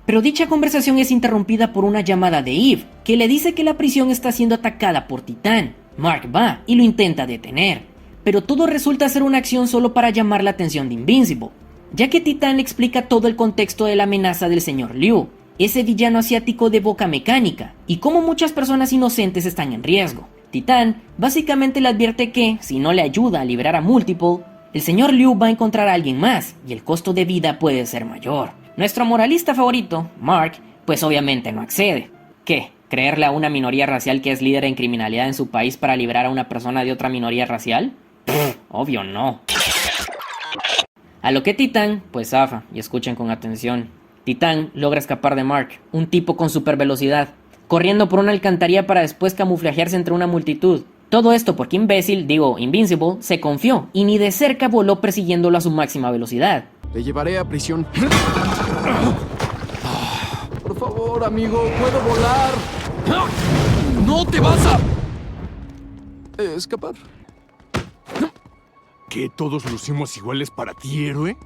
Speaker 1: Pero dicha conversación es interrumpida por una llamada de Eve, que le dice que la prisión está siendo atacada por Titán. Mark va y lo intenta detener, pero todo resulta ser una acción solo para llamar la atención de Invincible, ya que Titán le explica todo el contexto de la amenaza del señor Liu, ese villano asiático de boca mecánica, y cómo muchas personas inocentes están en riesgo. Titán básicamente le advierte que, si no le ayuda a liberar a Multiple, el señor Liu va a encontrar a alguien más, y el costo de vida puede ser mayor. Nuestro moralista favorito, Mark, pues obviamente no accede. ¿Qué? ¿Creerle a una minoría racial que es líder en criminalidad en su país para liberar a una persona de otra minoría racial? Obvio no. A lo que Titán, pues zafa, y escuchen con atención. Titán logra escapar de Mark, un tipo con super velocidad, corriendo por una alcantarilla para después camuflajearse entre una multitud. Todo esto porque Invincible, se confió y ni de cerca voló persiguiéndolo a su máxima velocidad.
Speaker 4: Te llevaré a prisión. Por favor, amigo, puedo volar. ¡No te vas a escapar!
Speaker 14: ¿Qué todos lucimos iguales para ti, héroe?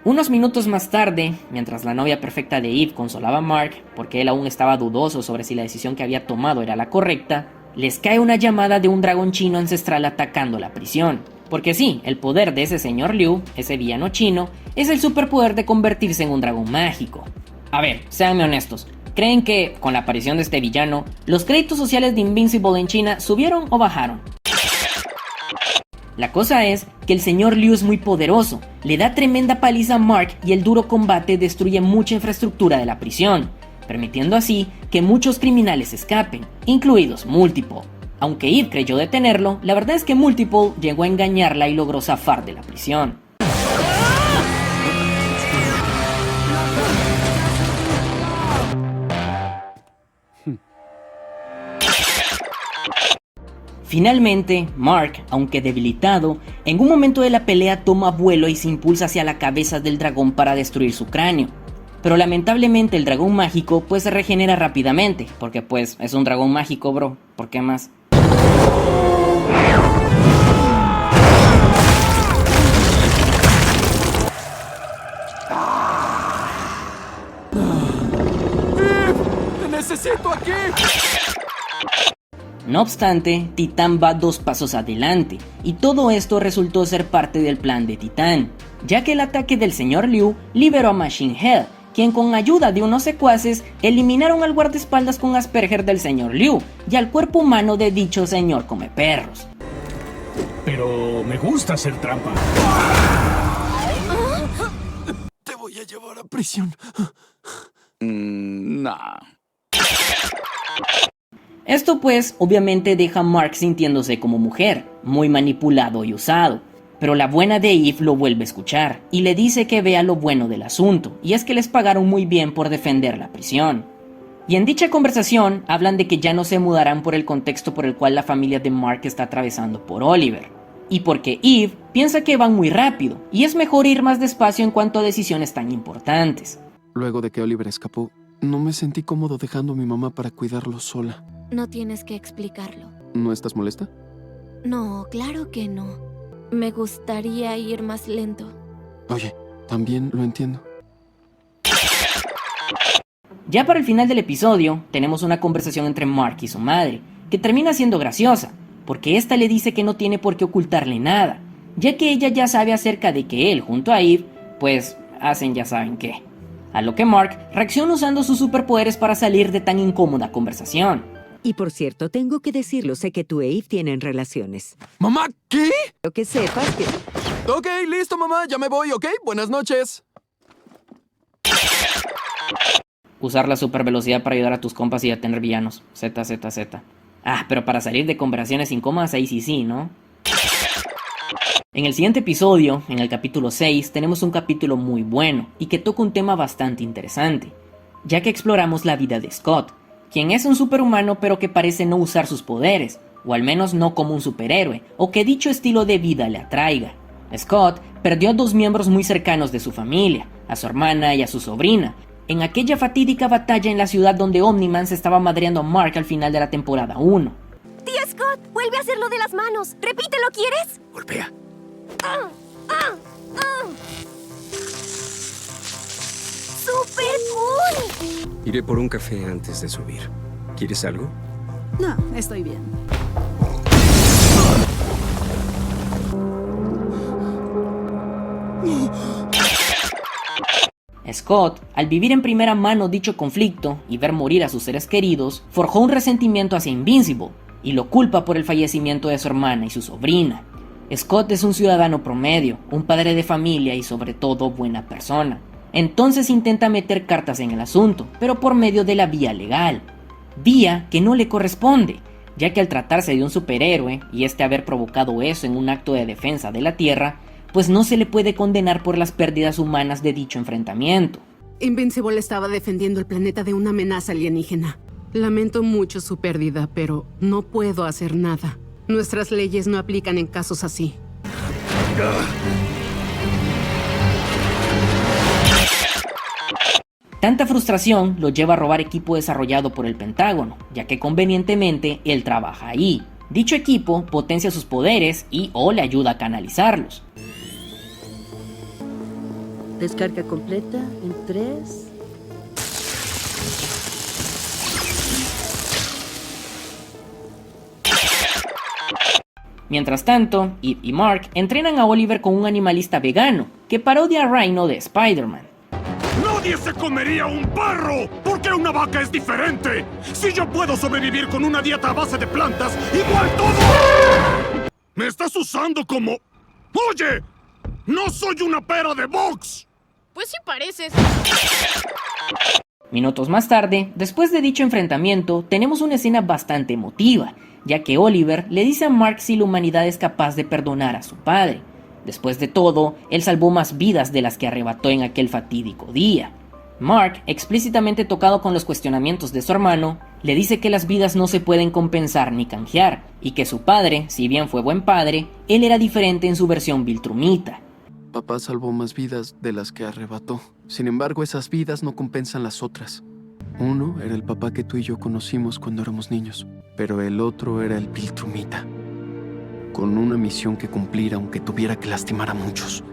Speaker 1: Unos minutos más tarde, mientras la novia perfecta de Eve consolaba a Mark porque él aún estaba dudoso sobre si la decisión que había tomado era la correcta, les cae una llamada de un dragón chino ancestral atacando la prisión. Porque sí, el poder de ese señor Liu, ese villano chino, es el superpoder de convertirse en un dragón mágico. A ver, séanme honestos, ¿creen que, con la aparición de este villano, los créditos sociales de Invincible en China subieron o bajaron? La cosa es que el señor Liu es muy poderoso, le da tremenda paliza a Mark y el duro combate destruye mucha infraestructura de la prisión, permitiendo así que muchos criminales escapen, incluidos Multiple. Aunque Eve creyó detenerlo, la verdad es que Multiple llegó a engañarla y logró zafar de la prisión. Finalmente, Mark, aunque debilitado, en un momento de la pelea toma vuelo y se impulsa hacia la cabeza del dragón para destruir su cráneo. Pero lamentablemente el dragón mágico pues se regenera rápidamente, porque pues es un dragón mágico, bro, ¿por qué más?
Speaker 15: ¡Te necesito aquí!
Speaker 1: No obstante, Titán va 2 pasos adelante, y todo esto resultó ser parte del plan de Titán, ya que el ataque del señor Liu liberó a Machine Head, quien con ayuda de unos secuaces eliminaron al guardaespaldas con Asperger del señor Liu y al cuerpo humano de dicho señor comeperros.
Speaker 14: Pero me gusta hacer trampa.
Speaker 15: Te voy a llevar a prisión.
Speaker 14: Nah.
Speaker 1: Esto pues obviamente deja a Mark sintiéndose como mujer, muy manipulado y usado, pero la buena de Eve lo vuelve a escuchar y le dice que vea lo bueno del asunto, y es que les pagaron muy bien por defender la prisión. Y en dicha conversación hablan de que ya no se mudarán por el contexto por el cual la familia de Mark está atravesando por Oliver, y porque Eve piensa que van muy rápido y es mejor ir más despacio en cuanto a decisiones tan importantes.
Speaker 4: Luego de que Oliver escapó, no me sentí cómodo dejando a mi mamá para cuidarlo sola.
Speaker 6: No tienes que explicarlo.
Speaker 4: ¿No estás molesta?
Speaker 6: No, claro que no. Me gustaría ir más lento.
Speaker 4: Oye, también lo entiendo.
Speaker 1: Ya para el final del episodio, tenemos una conversación entre Mark y su madre, que termina siendo graciosa, porque esta le dice que no tiene por qué ocultarle nada, ya que ella ya sabe acerca de que él junto a Eve, pues hacen ya saben qué. A lo que Mark reacciona usando sus superpoderes para salir de tan incómoda conversación.
Speaker 7: Y por cierto, tengo que decirlo, sé que tú e Eve tienen relaciones.
Speaker 15: ¿Mamá, qué?
Speaker 7: Lo que sepas que...
Speaker 15: Ok, listo, mamá, ya me voy, ¿ok? Buenas noches.
Speaker 1: Usar la supervelocidad para ayudar a tus compas y a tener villanos. ZZZ. Ah, pero para salir de conversaciones incómodas ahí sí, ¿no? En el siguiente episodio, en el capítulo 6, tenemos un capítulo muy bueno y que toca un tema bastante interesante, ya que exploramos la vida de Scott, quien es un superhumano pero que parece no usar sus poderes, o al menos no como un superhéroe, o que dicho estilo de vida le atraiga. Scott perdió a 2 miembros muy cercanos de su familia, a su hermana y a su sobrina, en aquella fatídica batalla en la ciudad donde Omni-Man se estaba madreando a Mark al final de la temporada 1.
Speaker 11: Tía Scott, vuelve a hacerlo de las manos. Repítelo, ¿quieres?
Speaker 14: Golpea.
Speaker 11: ¡Súper cool!
Speaker 17: Iré por un café antes de subir. ¿Quieres algo?
Speaker 10: No, estoy bien.
Speaker 1: Scott, al vivir en primera mano dicho conflicto y ver morir a sus seres queridos, forjó un resentimiento hacia Invincible y lo culpa por el fallecimiento de su hermana y su sobrina. Scott es un ciudadano promedio, un padre de familia y sobre todo buena persona. Entonces intenta meter cartas en el asunto, pero por medio de la vía legal. Vía que no le corresponde, ya que al tratarse de un superhéroe y haber provocado eso en un acto de defensa de la Tierra, pues no se le puede condenar por las pérdidas humanas de dicho enfrentamiento.
Speaker 10: Invincible estaba defendiendo el planeta de una amenaza alienígena. Lamento mucho su pérdida, pero no puedo hacer nada. Nuestras leyes no aplican en casos así.
Speaker 1: Tanta frustración lo lleva a robar equipo desarrollado por el Pentágono, ya que convenientemente él trabaja ahí. Dicho equipo potencia sus poderes o le ayuda a canalizarlos.
Speaker 18: Descarga completa en 3.
Speaker 1: Mientras tanto, Eve y Mark entrenan a Oliver con un animalista vegano que parodia a Rhino de Spider-Man.
Speaker 14: ¡Nadie se comería un perro! ¿Por qué una vaca es diferente? Si yo puedo sobrevivir con una dieta a base de plantas, igual todo... ¡Me estás usando como... ¡Oye! ¡No soy una pera de box!
Speaker 16: Pues sí pareces.
Speaker 1: Minutos más tarde, después de dicho enfrentamiento, tenemos una escena bastante emotiva, ya que Oliver le dice a Mark si la humanidad es capaz de perdonar a su padre. Después de todo, él salvó más vidas de las que arrebató en aquel fatídico día. Mark, explícitamente tocado con los cuestionamientos de su hermano, le dice que las vidas no se pueden compensar ni canjear, y que su padre, si bien fue buen padre, él era diferente en su versión viltrumita.
Speaker 4: Papá salvó más vidas de las que arrebató. Sin embargo, esas vidas no compensan las otras. Uno era el papá que tú y yo conocimos cuando éramos niños, pero el otro era el viltrumita, con una misión que cumplir aunque tuviera que lastimar a muchos.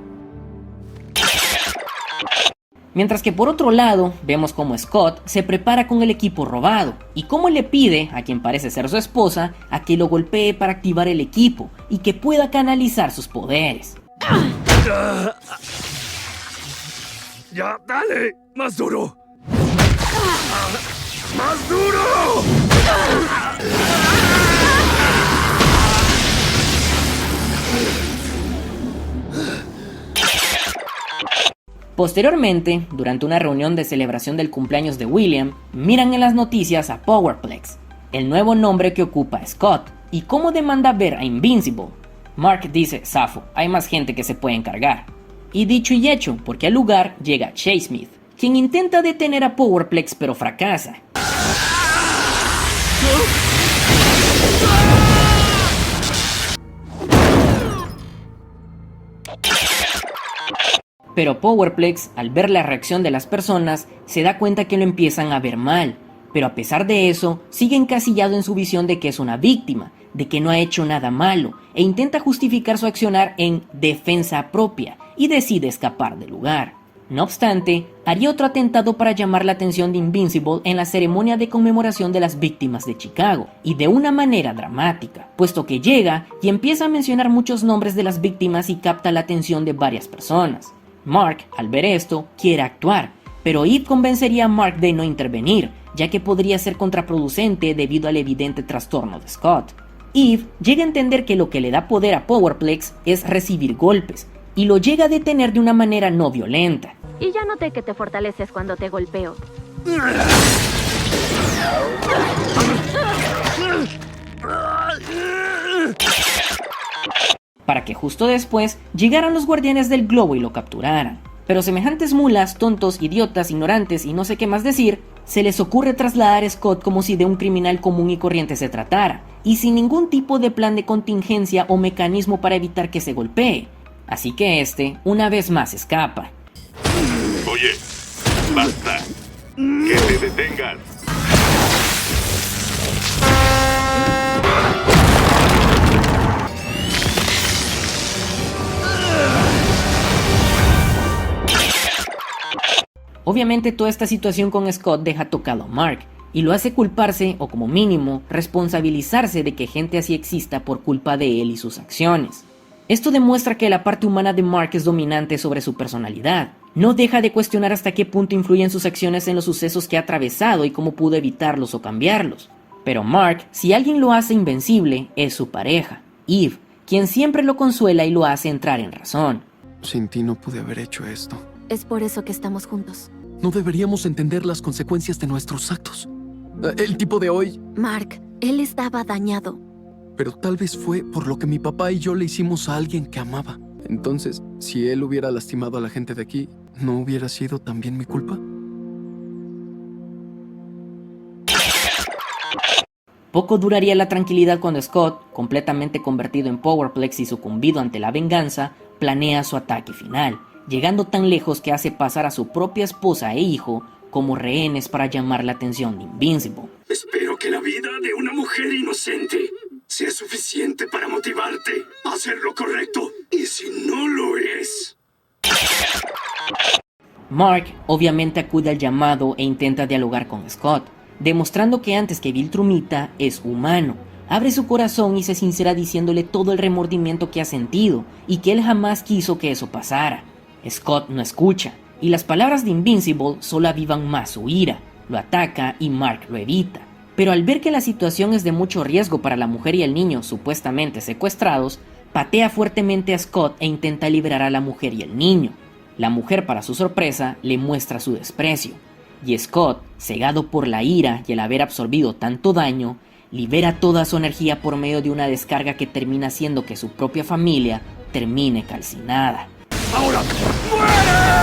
Speaker 1: Mientras que por otro lado, vemos cómo Scott se prepara con el equipo robado y cómo le pide a quien parece ser su esposa a que lo golpee para activar el equipo y que pueda canalizar sus poderes.
Speaker 14: ¡Ya, dale! ¡Más duro! ¡Más duro!
Speaker 1: Posteriormente, durante una reunión de celebración del cumpleaños de William, miran en las noticias a Powerplex, el nuevo nombre que ocupa Scott, y cómo demanda ver a Invincible. Mark dice: "Zafo, hay más gente que se puede encargar". Y dicho y hecho, porque al lugar llega Chase Smith, quien intenta detener a Powerplex pero fracasa. Pero Powerplex, al ver la reacción de las personas, se da cuenta que lo empiezan a ver mal, pero a pesar de eso, sigue encasillado en su visión de que es una víctima, de que no ha hecho nada malo, e intenta justificar su accionar en defensa propia, y decide escapar del lugar. No obstante, haría otro atentado para llamar la atención de Invincible en la ceremonia de conmemoración de las víctimas de Chicago, y de una manera dramática, puesto que llega y empieza a mencionar muchos nombres de las víctimas y capta la atención de varias personas. Mark, al ver esto, quiere actuar, pero Eve convencería a Mark de no intervenir, ya que podría ser contraproducente debido al evidente trastorno de Scott. Eve llega a entender que lo que le da poder a Powerplex es recibir golpes, y lo llega a detener de una manera no violenta.
Speaker 6: Y ya noté que te fortaleces cuando te golpeo.
Speaker 1: Para que justo después llegaran los guardianes del globo y lo capturaran. Pero semejantes mulas, tontos, idiotas, ignorantes y no sé qué más decir, se les ocurre trasladar a Scott como si de un criminal común y corriente se tratara, y sin ningún tipo de plan de contingencia o mecanismo para evitar que se golpee. Así que una vez más, escapa.
Speaker 14: Oye, basta. Que te detengas.
Speaker 1: Obviamente toda esta situación con Scott deja tocado a Mark, y lo hace culparse, o como mínimo, responsabilizarse de que gente así exista por culpa de él y sus acciones. Esto demuestra que la parte humana de Mark es dominante sobre su personalidad, No deja de cuestionar hasta qué punto influyen sus acciones en los sucesos que ha atravesado y cómo pudo evitarlos o cambiarlos. Pero Mark, si alguien lo hace invencible, es su pareja, Eve, quien siempre lo consuela y lo hace entrar en razón.
Speaker 4: Sin ti no pude haber hecho esto.
Speaker 6: Es por eso que estamos juntos.
Speaker 15: No deberíamos entender las consecuencias de nuestros actos. El tipo de hoy...
Speaker 6: Mark, él estaba dañado.
Speaker 15: Pero tal vez fue por lo que mi papá y yo le hicimos a alguien que amaba. Entonces, si él hubiera lastimado a la gente de aquí, ¿no hubiera sido también mi culpa?
Speaker 1: Poco duraría la tranquilidad cuando Scott, completamente convertido en Powerplex y sucumbido ante la venganza, planea su ataque final, llegando tan lejos que hace pasar a su propia esposa e hijo como rehenes para llamar la atención de Invincible.
Speaker 14: Espero que la vida de una mujer inocente sea suficiente para motivarte a hacer lo correcto. Y si no lo es...
Speaker 1: Mark obviamente acude al llamado e intenta dialogar con Scott, demostrando que antes que Viltrumita es humano. Abre su corazón y se sincera diciéndole todo el remordimiento que ha sentido y que él jamás quiso que eso pasara. Scott no escucha, y las palabras de Invincible solo avivan más su ira. Lo ataca y Mark lo evita. Pero al ver que la situación es de mucho riesgo para la mujer y el niño supuestamente secuestrados, patea fuertemente a Scott e intenta liberar a la mujer y el niño. La mujer, para su sorpresa, le muestra su desprecio, y Scott, cegado por la ira y el haber absorbido tanto daño, libera toda su energía por medio de una descarga que termina haciendo que su propia familia termine calcinada.
Speaker 14: ¡Ahora muere!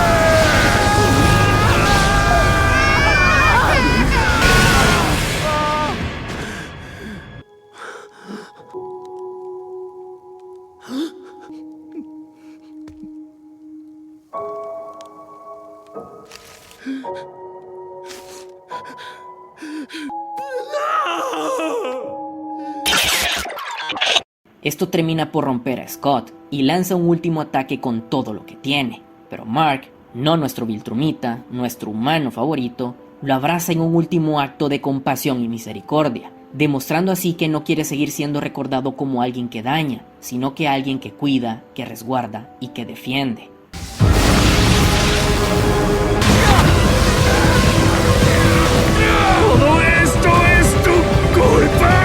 Speaker 1: Esto termina por romper a Scott y lanza un último ataque con todo lo que tiene, pero Mark, no nuestro Viltrumita, nuestro humano favorito, lo abraza en un último acto de compasión y misericordia, demostrando así que no quiere seguir siendo recordado como alguien que daña, sino que alguien que cuida, que resguarda y que defiende.
Speaker 14: ¡Todo esto es tu culpa!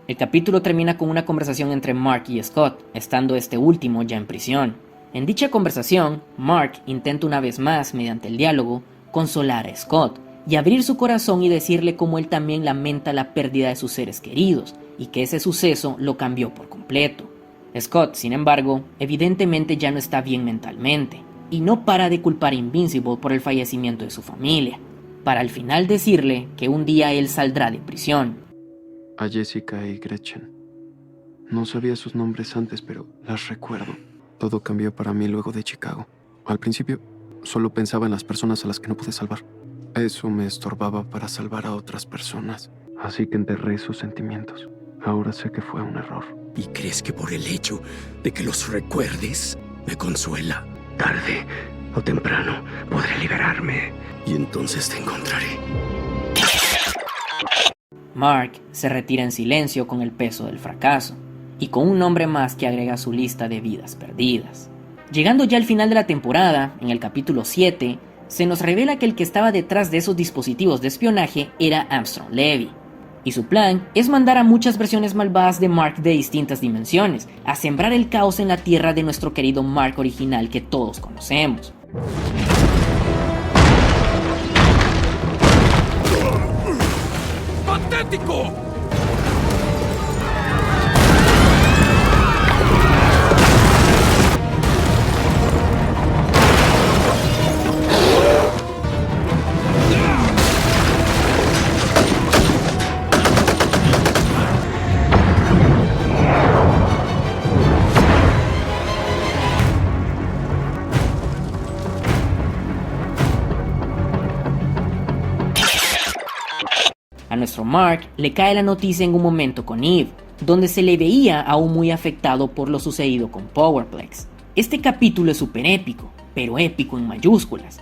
Speaker 1: El capítulo termina con una conversación entre Mark y Scott, estando este último ya en prisión. En dicha conversación, Mark intenta una vez más, mediante el diálogo, consolar a Scott y abrir su corazón y decirle cómo él también lamenta la pérdida de sus seres queridos y que ese suceso lo cambió por completo. Scott, sin embargo, evidentemente ya no está bien mentalmente y no para de culpar a Invincible por el fallecimiento de su familia, para al final decirle que un día él saldrá de prisión.
Speaker 4: A Jessica y Gretchen. No sabía sus nombres antes, pero las recuerdo. Todo cambió para mí luego de Chicago. Al principio, solo pensaba en las personas a las que no pude salvar. Eso me estorbaba para salvar a otras personas. Así que enterré sus sentimientos. Ahora sé que fue un error.
Speaker 14: ¿Y crees que por el hecho de que los recuerdes me consuela? Tarde o temprano podré liberarme y entonces te encontraré.
Speaker 1: Mark se retira en silencio con el peso del fracaso y con un nombre más que agrega a su lista de vidas perdidas. Llegando ya al final de la temporada, en el capítulo 7, se nos revela que el que estaba detrás de esos dispositivos de espionaje era Armstrong Levy, y su plan es mandar a muchas versiones malvadas de Mark de distintas dimensiones a sembrar el caos en la tierra de nuestro querido Mark original que todos conocemos.
Speaker 14: ¡Patético!
Speaker 1: A nuestro Mark le cae la noticia en un momento con Eve, donde se le veía aún muy afectado por lo sucedido con Powerplex. Este capítulo es súper épico, pero épico en mayúsculas.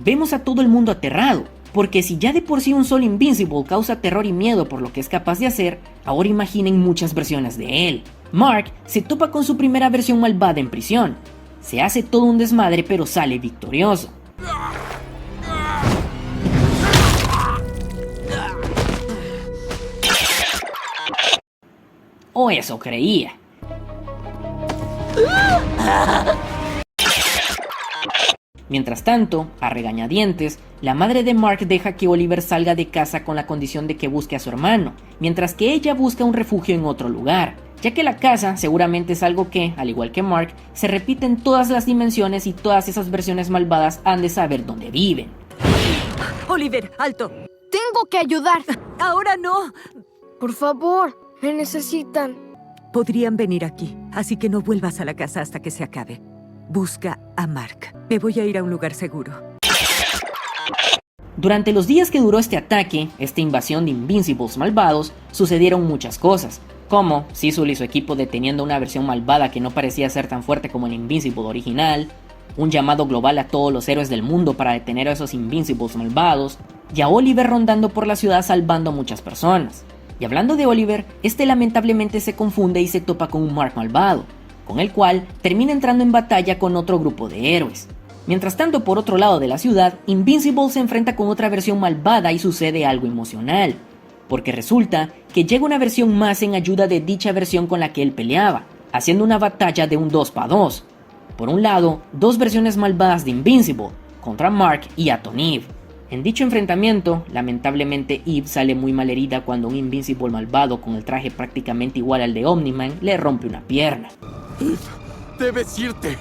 Speaker 1: Vemos a todo el mundo aterrado, porque si ya de por sí un solo Invincible causa terror y miedo por lo que es capaz de hacer, ahora imaginen muchas versiones de él. Mark se topa con su primera versión malvada en prisión. Se hace todo un desmadre pero sale victorioso. O eso creía. Mientras tanto, a regañadientes, la madre de Mark deja que Oliver salga de casa con la condición de que busque a su hermano, mientras que ella busca un refugio en otro lugar, ya que la casa seguramente es algo que, al igual que Mark, se repite en todas las dimensiones y todas esas versiones malvadas han de saber dónde viven.
Speaker 7: Oliver, alto.
Speaker 16: Tengo que ayudar.
Speaker 7: Ahora no.
Speaker 16: Por favor, me necesitan.
Speaker 7: Podrían venir aquí, así que no vuelvas a la casa hasta que se acabe. Busca a Mark. Me voy a ir a un lugar seguro.
Speaker 1: Durante los días que duró este ataque, esta invasión de Invincibles malvados, sucedieron muchas cosas, como Cecil y su equipo deteniendo una versión malvada que no parecía ser tan fuerte como el Invincible original, un llamado global a todos los héroes del mundo para detener a esos Invincibles malvados, y a Oliver rondando por la ciudad salvando a muchas personas. Y hablando de Oliver, este lamentablemente se confunde y se topa con un Mark malvado, con el cual termina entrando en batalla con otro grupo de héroes. Mientras tanto, por otro lado de la ciudad, Invincible se enfrenta con otra versión malvada y sucede algo emocional, porque resulta que llega una versión más en ayuda de dicha versión con la que él peleaba, haciendo una batalla de un 2 para 2. Por un lado, dos versiones malvadas de Invincible, contra Mark y Atom Eve. En dicho enfrentamiento, lamentablemente Eve sale muy mal herida cuando un Invincible malvado con el traje prácticamente igual al de Omni-Man le rompe una pierna.
Speaker 14: Eve, debes irte.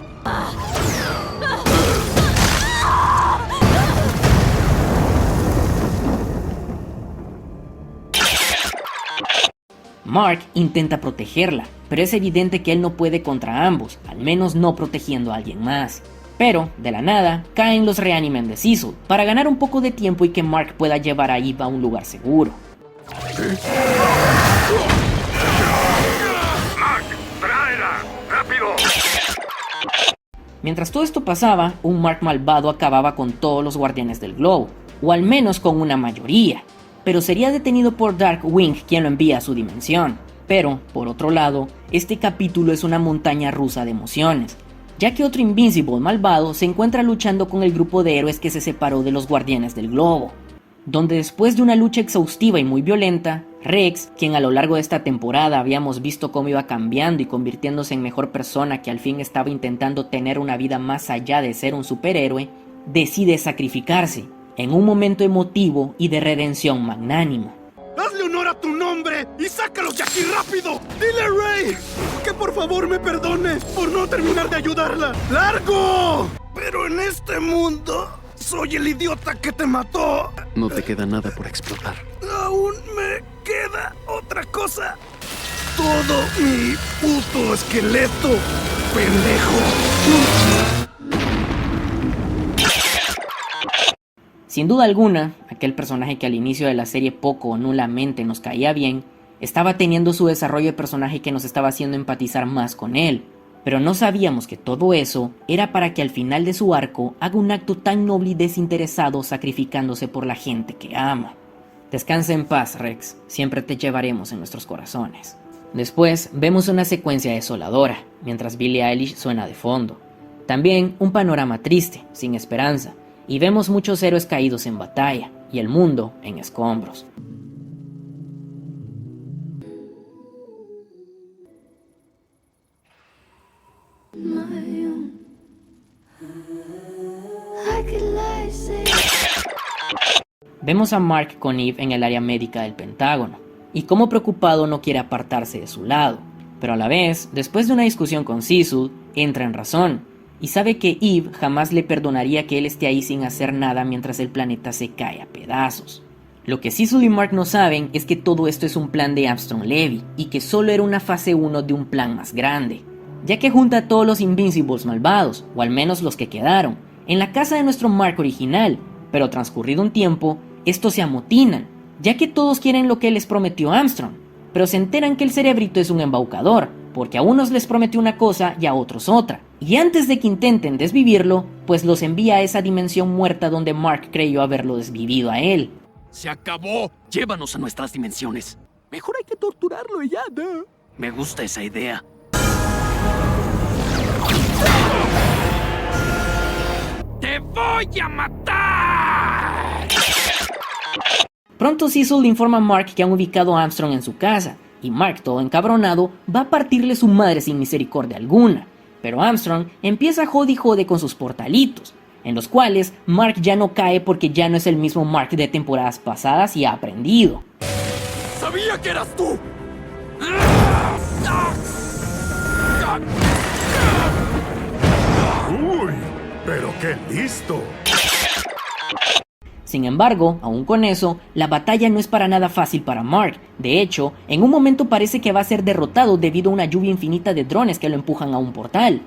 Speaker 1: Mark intenta protegerla, pero es evidente que él no puede contra ambos, al menos no protegiendo a alguien más. Pero, de la nada, caen los Reanimen de Cecil, para ganar un poco de tiempo y que Mark pueda llevar a Eve a un lugar seguro.
Speaker 14: ¡Mark, tráela! ¡Rápido!
Speaker 1: Mientras todo esto pasaba, un Mark malvado acababa con todos los guardianes del globo, o al menos con una mayoría, pero sería detenido por Darkwing quien lo envía a su dimensión. Pero, por otro lado, este capítulo es una montaña rusa de emociones, ya que otro Invincible malvado se encuentra luchando con el grupo de héroes que se separó de los guardianes del globo, donde después de una lucha exhaustiva y muy violenta, Rex, quien a lo largo de esta temporada habíamos visto cómo iba cambiando y convirtiéndose en mejor persona que al fin estaba intentando tener una vida más allá de ser un superhéroe, decide sacrificarse, en un momento emotivo y de redención magnánimo.
Speaker 5: ¡Hazle honor a tu nombre y sácalos de aquí rápido! ¡Dile a Rey que por favor me perdone por no terminar de ayudarla! ¡Largo! Pero en este mundo soy el idiota que te mató.
Speaker 4: No te queda nada por explotar.
Speaker 5: Aún me queda otra cosa. Todo mi puto esqueleto, pendejo.
Speaker 1: Sin duda alguna, aquel personaje que al inicio de la serie poco o nulamente nos caía bien, estaba teniendo su desarrollo de personaje que nos estaba haciendo empatizar más con él, pero no sabíamos que todo eso era para que al final de su arco haga un acto tan noble y desinteresado sacrificándose por la gente que ama. Descansa en paz, Rex, siempre te llevaremos en nuestros corazones. Después vemos una secuencia desoladora, mientras Billie Eilish suena de fondo. También un panorama triste, sin esperanza, y vemos muchos héroes caídos en batalla, y el mundo en escombros. Vemos a Mark con Eve en el área médica del Pentágono, y como preocupado no quiere apartarse de su lado, pero a la vez, después de una discusión con Cecil, entra en razón, y sabe que Eve jamás le perdonaría que él esté ahí sin hacer nada mientras el planeta se cae a pedazos. Lo que Cecil y Mark no saben es que todo esto es un plan de Armstrong Levy, y que solo era una fase 1 de un plan más grande, ya que junta a todos los Invincibles malvados, o al menos los que quedaron, en la casa de nuestro Mark original, pero transcurrido un tiempo, estos se amotinan, ya que todos quieren lo que les prometió Armstrong, pero se enteran que el cerebrito es un embaucador, porque a unos les prometió una cosa y a otros otra, Y antes de que intenten desvivirlo, pues los envía a esa dimensión muerta donde Mark creyó haberlo desvivido a él.
Speaker 15: ¡Se acabó! Llévanos a nuestras dimensiones. Mejor hay que torturarlo y ya, ¿no? Me gusta esa idea.
Speaker 8: ¡Te voy a matar!
Speaker 1: Pronto Cecil le informa a Mark que han ubicado a Armstrong en su casa, y Mark, todo encabronado, va a partirle su madre sin misericordia alguna. Pero Armstrong empieza a jode con sus portalitos, en los cuales Mark ya no cae porque ya no es el mismo Mark de temporadas pasadas y ha aprendido.
Speaker 14: ¡Sabía que eras tú! ¡Uy! ¡Pero qué listo!
Speaker 1: Sin embargo, aún con eso, la batalla no es para nada fácil para Mark. De hecho, en un momento parece que va a ser derrotado debido a una lluvia infinita de drones que lo empujan a un portal.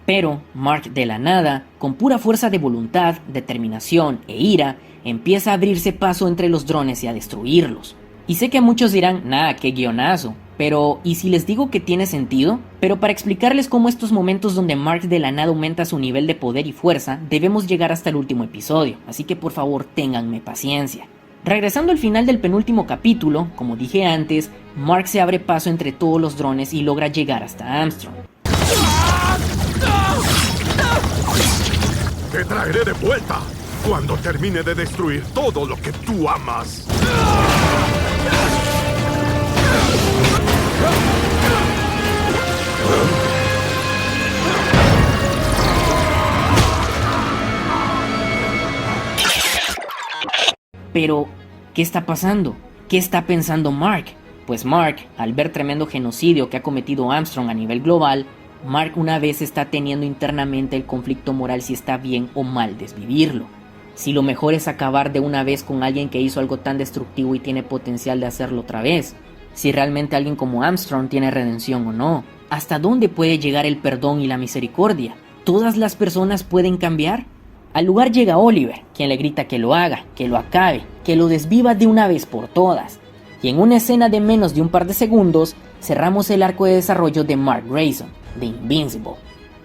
Speaker 1: Pero Mark, de la nada, con pura fuerza de voluntad, determinación e ira, empieza a abrirse paso entre los drones y a destruirlos. Y sé que muchos dirán, nah, qué guionazo, pero ¿y si les digo que tiene sentido? Pero para explicarles cómo estos momentos donde Mark de la nada aumenta su nivel de poder y fuerza, debemos llegar hasta el último episodio, así que por favor ténganme paciencia. Regresando al final del penúltimo capítulo, como dije antes, Mark se abre paso entre todos los drones y logra llegar hasta Armstrong.
Speaker 14: ¡Te traeré de vuelta cuando termine de destruir todo lo que tú amas!
Speaker 1: Pero, ¿qué está pasando? ¿Qué está pensando Mark? Pues Mark, al ver tremendo genocidio que ha cometido Armstrong a nivel global, Mark una vez está teniendo internamente el conflicto moral si está bien o mal desvivirlo. Si lo mejor es acabar de una vez con alguien que hizo algo tan destructivo y tiene potencial de hacerlo otra vez. Si realmente alguien como Armstrong tiene redención o no. ¿Hasta dónde puede llegar el perdón y la misericordia? ¿Todas las personas pueden cambiar? Al lugar llega Oliver, quien le grita que lo haga, que lo acabe, que lo desviva de una vez por todas. Y en una escena de menos de un par de segundos, cerramos el arco de desarrollo de Mark Grayson, de Invincible,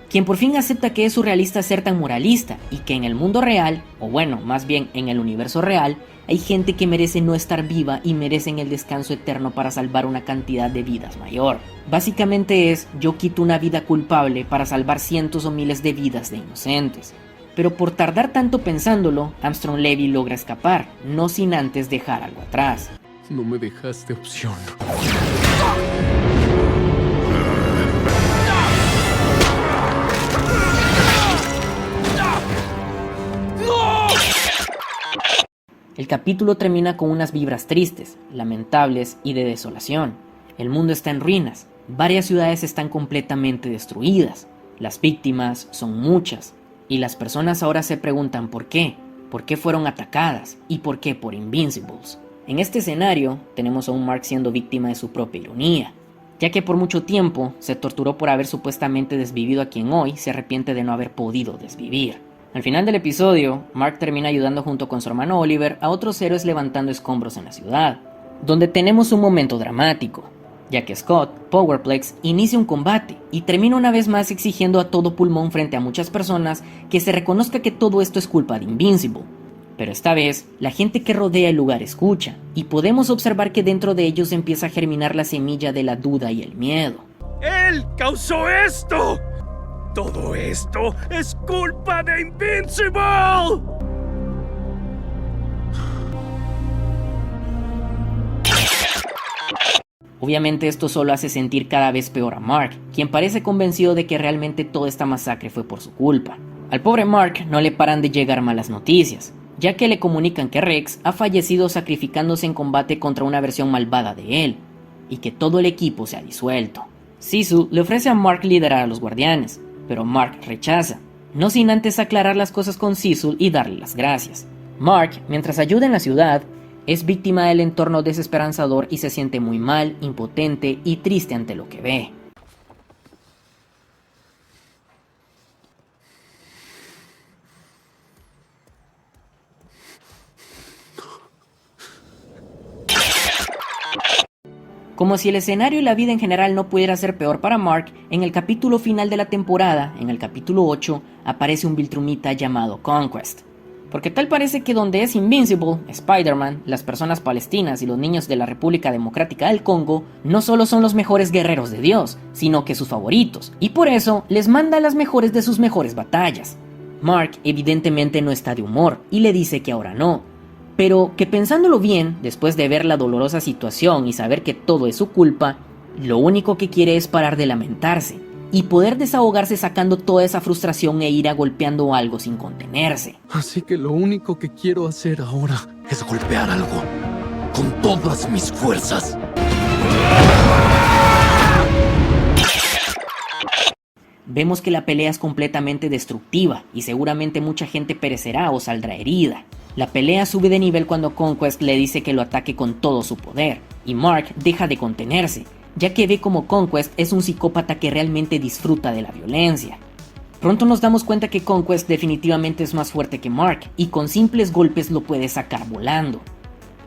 Speaker 1: quien por fin acepta que es surrealista ser tan moralista y que en el mundo real, o bueno, más bien en el universo real, hay gente que merece no estar viva y merecen el descanso eterno para salvar una cantidad de vidas mayor. Básicamente es, yo quito una vida culpable para salvar cientos o miles de vidas de inocentes. Pero por tardar tanto pensándolo, Armstrong Levy logra escapar, no sin antes dejar algo atrás.
Speaker 15: No me dejaste opción.
Speaker 1: El capítulo termina con unas vibras tristes, lamentables y de desolación. El mundo está en ruinas, varias ciudades están completamente destruidas, las víctimas son muchas, y las personas ahora se preguntan por qué fueron atacadas y por qué por Invincibles. En este escenario tenemos a un Mark siendo víctima de su propia ironía, ya que por mucho tiempo se torturó por haber supuestamente desvivido a quien hoy se arrepiente de no haber podido desvivir. Al final del episodio, Mark termina ayudando junto con su hermano Oliver a otros héroes levantando escombros en la ciudad, donde tenemos un momento dramático, ya que Scott, Powerplex, inicia un combate y termina una vez más exigiendo a todo pulmón frente a muchas personas que se reconozca que todo esto es culpa de Invincible. Pero esta vez, la gente que rodea el lugar escucha, y podemos observar que dentro de ellos empieza a germinar la semilla de la duda y el miedo.
Speaker 14: ¡Él causó esto! ¡Todo esto es culpa de Invincible!
Speaker 1: Obviamente esto solo hace sentir cada vez peor a Mark, quien parece convencido de que realmente toda esta masacre fue por su culpa. Al pobre Mark no le paran de llegar malas noticias, ya que le comunican que Rex ha fallecido sacrificándose en combate contra una versión malvada de él, y que todo el equipo se ha disuelto. Sisu le ofrece a Mark liderar a los guardianes, pero Mark rechaza, no sin antes aclarar las cosas con Cecil y darle las gracias. Mark, mientras ayuda en la ciudad, es víctima del entorno desesperanzador y se siente muy mal, impotente y triste ante lo que ve. Como si el escenario y la vida en general no pudiera ser peor para Mark, en el capítulo final de la temporada, en el capítulo 8, aparece un Viltrumita llamado Conquest. Porque tal parece que donde es Invincible, Spider-Man, las personas palestinas y los niños de la República Democrática del Congo no solo son los mejores guerreros de Dios, sino que sus favoritos, y por eso les manda las mejores de sus mejores batallas. Mark evidentemente no está de humor y le dice que ahora no, pero que pensándolo bien, después de ver la dolorosa situación y saber que todo es su culpa, lo único que quiere es parar de lamentarse y poder desahogarse sacando toda esa frustración e ira golpeando algo sin contenerse.
Speaker 15: Así que lo único que quiero hacer ahora es golpear algo con todas mis fuerzas.
Speaker 1: Vemos que la pelea es completamente destructiva y seguramente mucha gente perecerá o saldrá herida. La pelea sube de nivel cuando Conquest le dice que lo ataque con todo su poder, y Mark deja de contenerse, ya que ve como Conquest es un psicópata que realmente disfruta de la violencia. Pronto nos damos cuenta que Conquest definitivamente es más fuerte que Mark, y con simples golpes lo puede sacar volando.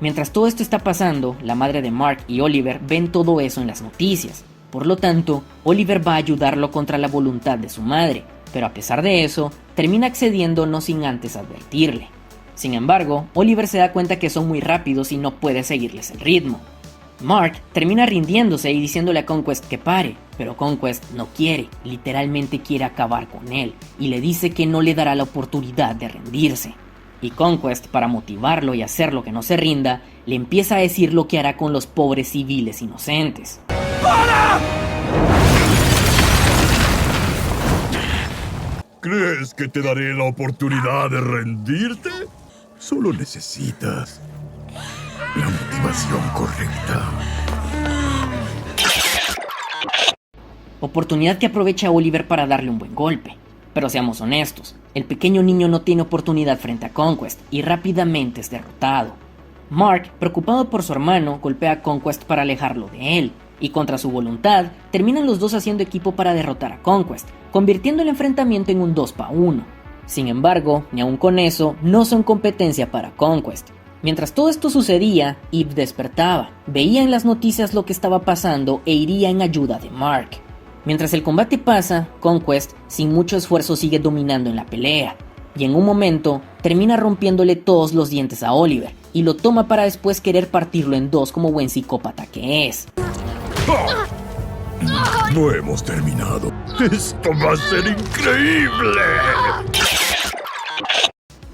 Speaker 1: Mientras todo esto está pasando, la madre de Mark y Oliver ven todo eso en las noticias. Por lo tanto, Oliver va a ayudarlo contra la voluntad de su madre, pero a pesar de eso, termina accediendo no sin antes advertirle. Sin embargo, Oliver se da cuenta que son muy rápidos y no puede seguirles el ritmo. Mark termina rindiéndose y diciéndole a Conquest que pare, pero Conquest no quiere, literalmente quiere acabar con él, y le dice que no le dará la oportunidad de rendirse. Y Conquest, para motivarlo y hacerlo que no se rinda, le empieza a decir lo que hará con los pobres civiles inocentes.
Speaker 14: ¡Para! ¿Crees que te daré la oportunidad de rendirte? Solo necesitas la motivación correcta.
Speaker 1: Oportunidad que aprovecha Oliver para darle un buen golpe. Pero seamos honestos, el pequeño niño no tiene oportunidad frente a Conquest y rápidamente es derrotado. Mark, preocupado por su hermano, golpea a Conquest para alejarlo de él, y contra su voluntad, terminan los dos haciendo equipo para derrotar a Conquest, convirtiendo el enfrentamiento en un 2-1. Sin embargo, ni aun con eso, no son competencia para Conquest. Mientras todo esto sucedía, Eve despertaba, veía en las noticias lo que estaba pasando e iría en ayuda de Mark. Mientras el combate pasa, Conquest, sin mucho esfuerzo, sigue dominando en la pelea, y en un momento termina rompiéndole todos los dientes a Oliver, y lo toma para después querer partirlo en dos como buen psicópata que es.
Speaker 14: No hemos terminado. ¡Esto va a ser increíble!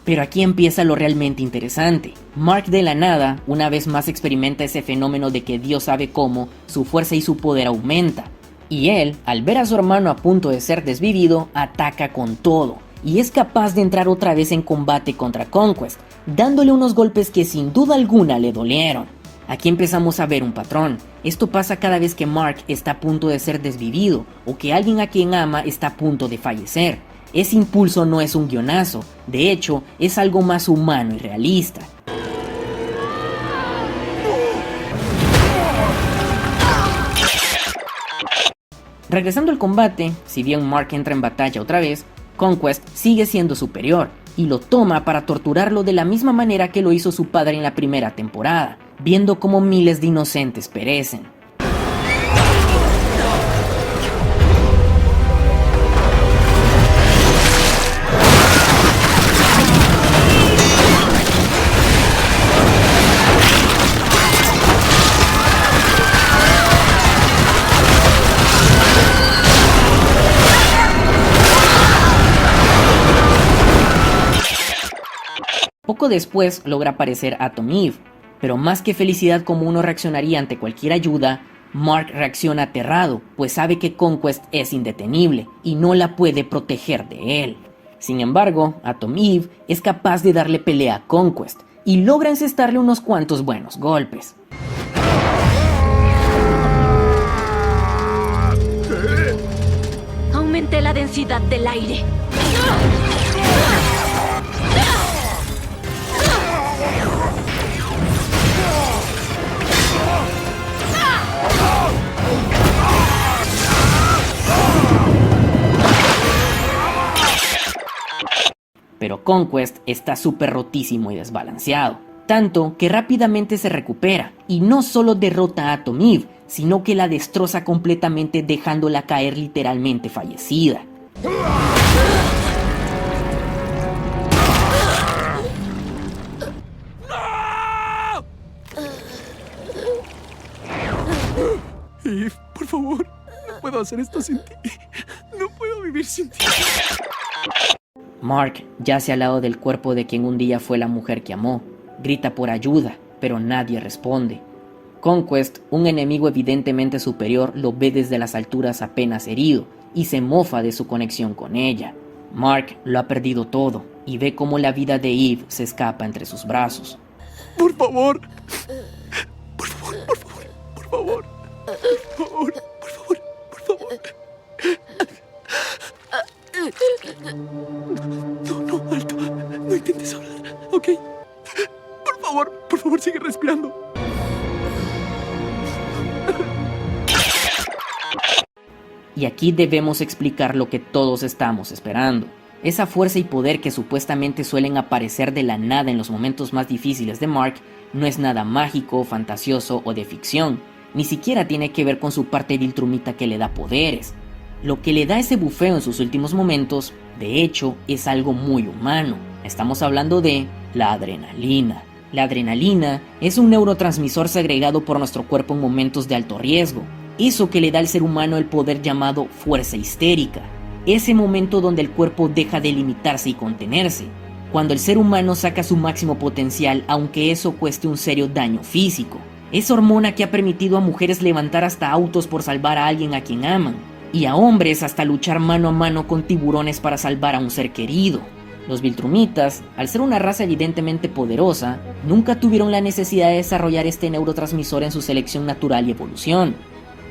Speaker 1: Pero aquí empieza lo realmente interesante. Mark de la nada, una vez más experimenta ese fenómeno de que Dios sabe cómo, su fuerza y su poder aumenta. Y él, al ver a su hermano a punto de ser desvivido, ataca con todo. Y es capaz de entrar otra vez en combate contra Conquest, dándole unos golpes que sin duda alguna le dolieron. Aquí empezamos a ver un patrón. Esto pasa cada vez que Mark está a punto de ser desvivido o que alguien a quien ama está a punto de fallecer. Ese impulso no es un guionazo, de hecho, es algo más humano y realista. Regresando al combate, si bien Mark entra en batalla otra vez, Conquest sigue siendo superior y lo toma para torturarlo de la misma manera que lo hizo su padre en la primera temporada, viendo cómo miles de inocentes perecen. Poco después logra aparecer Atom Eve, pero más que felicidad como uno reaccionaría ante cualquier ayuda, Mark reacciona aterrado, pues sabe que Conquest es indetenible y no la puede proteger de él. Sin embargo, Atom Eve es capaz de darle pelea a Conquest y logra encestarle unos cuantos buenos golpes.
Speaker 6: Aumenté la densidad del aire.
Speaker 1: Pero Conquest está súper rotísimo y desbalanceado, tanto que rápidamente se recupera y no solo derrota a Atom Eve, sino que la destroza completamente dejándola caer literalmente fallecida.
Speaker 15: Eve, por favor, no puedo hacer esto sin ti. No puedo vivir sin ti.
Speaker 1: Mark yace al lado del cuerpo de quien un día fue la mujer que amó. Grita por ayuda, pero nadie responde. Conquest, un enemigo evidentemente superior, lo ve desde las alturas apenas herido y se mofa de su conexión con ella. Mark lo ha perdido todo y ve cómo la vida de Eve se escapa entre sus brazos.
Speaker 15: Por favor. Por favor, por favor, por favor. Por favor, por favor, por favor. No, alto. No intentes hablar, ¿ok? Por favor, sigue respirando.
Speaker 1: Y aquí debemos explicar lo que todos estamos esperando. Esa fuerza y poder que supuestamente suelen aparecer de la nada en los momentos más difíciles de Mark no es nada mágico, fantasioso o de ficción. Ni siquiera tiene que ver con su parte viltrumita que le da poderes. Lo que le da ese bufeo en sus últimos momentos, de hecho, es algo muy humano. Estamos hablando de la adrenalina. La adrenalina es un neurotransmisor segregado por nuestro cuerpo en momentos de alto riesgo. Eso que le da al ser humano el poder llamado fuerza histérica. Ese momento donde el cuerpo deja de limitarse y contenerse. Cuando el ser humano saca su máximo potencial, aunque eso cueste un serio daño físico. Esa hormona que ha permitido a mujeres levantar hasta autos por salvar a alguien a quien aman. Y a hombres hasta luchar mano a mano con tiburones para salvar a un ser querido. Los viltrumitas, al ser una raza evidentemente poderosa, nunca tuvieron la necesidad de desarrollar este neurotransmisor en su selección natural y evolución.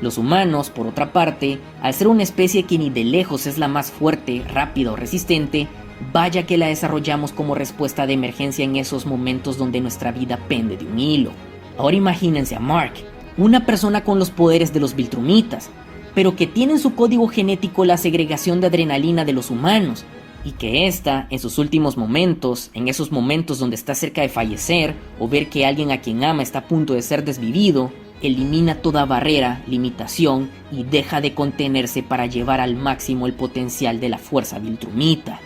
Speaker 1: Los humanos, por otra parte, al ser una especie que ni de lejos es la más fuerte, rápida o resistente, vaya que la desarrollamos como respuesta de emergencia en esos momentos donde nuestra vida pende de un hilo. Ahora imagínense a Mark, una persona con los poderes de los viltrumitas, pero que tiene en su código genético la segregación de adrenalina de los humanos, y que ésta, en sus últimos momentos, en esos momentos donde está cerca de fallecer, o ver que alguien a quien ama está a punto de ser desvivido, elimina toda barrera, limitación y deja de contenerse para llevar al máximo el potencial de la fuerza viltrumita.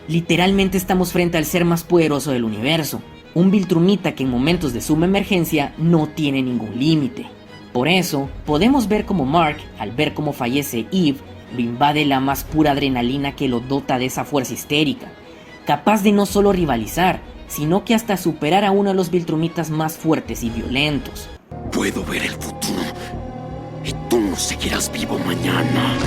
Speaker 1: Literalmente estamos frente al ser más poderoso del universo, un viltrumita que en momentos de suma emergencia no tiene ningún límite. Por eso, podemos ver como Mark, al ver cómo fallece Eve, lo invade la más pura adrenalina que lo dota de esa fuerza histérica, capaz de no solo rivalizar, sino que hasta superar a uno de los viltrumitas más fuertes y violentos.
Speaker 14: Puedo ver el futuro y tú no seguirás vivo mañana.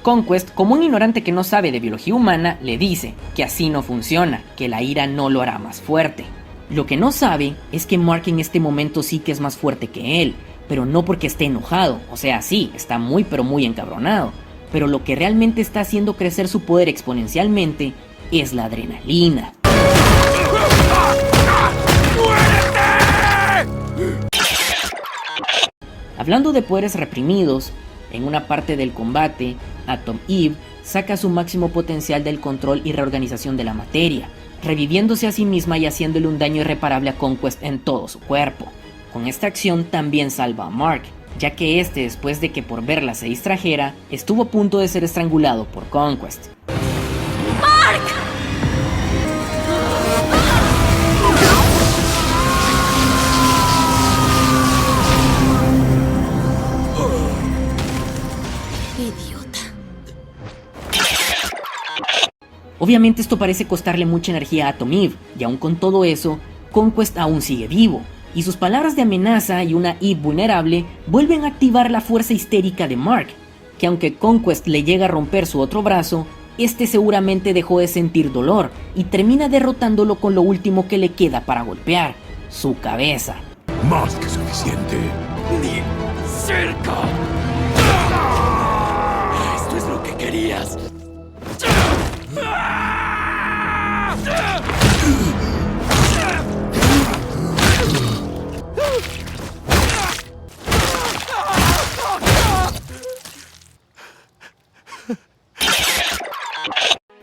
Speaker 1: Conquest, como un ignorante que no sabe de biología humana, le dice que así no funciona, que la ira no lo hará más fuerte. Lo que no sabe es que Mark en este momento sí que es más fuerte que él, pero no porque esté enojado, o sea, sí, está muy pero muy encabronado, pero lo que realmente está haciendo crecer su poder exponencialmente es la adrenalina. Hablando de poderes reprimidos, en una parte del combate, Atom Eve saca su máximo potencial del control y reorganización de la materia, reviviéndose a sí misma y haciéndole un daño irreparable a Conquest en todo su cuerpo. Con esta acción también salva a Mark, ya que este, después de que por verla se distrajera, estuvo a punto de ser estrangulado por Conquest.
Speaker 6: ¡Mark!
Speaker 1: Obviamente esto parece costarle mucha energía a Atom Eve, y aún con todo eso, Conquest aún sigue vivo, y sus palabras de amenaza y una Eve vulnerable vuelven a activar la fuerza histérica de Mark, que aunque Conquest le llega a romper su otro brazo, este seguramente dejó de sentir dolor y termina derrotándolo con lo último que le queda para golpear, su cabeza.
Speaker 14: Más que suficiente.
Speaker 8: ¡Ni cerca! Esto es lo que querías.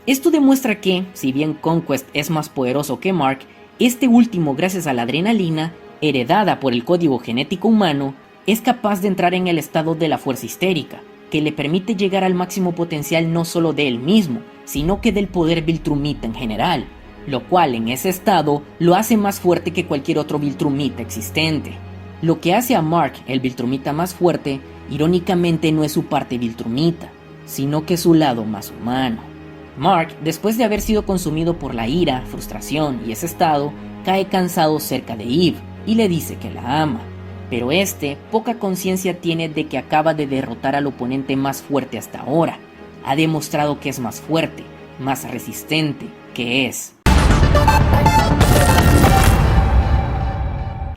Speaker 1: Esto demuestra que, si bien Conquest es más poderoso que Mark, este último, gracias a la adrenalina, heredada por el código genético humano, es capaz de entrar en el estado de la fuerza histérica, que le permite llegar al máximo potencial no solo de él mismo, sino que del poder Viltrumita en general, lo cual en ese estado lo hace más fuerte que cualquier otro Viltrumita existente. Lo que hace a Mark el Viltrumita más fuerte, irónicamente no es su parte Viltrumita, sino que su lado más humano. Mark, después de haber sido consumido por la ira, frustración y ese estado, cae cansado cerca de Eve y le dice que la ama, pero poca conciencia tiene de que acaba de derrotar al oponente más fuerte hasta ahora. Ha demostrado que es más fuerte, más resistente, que es.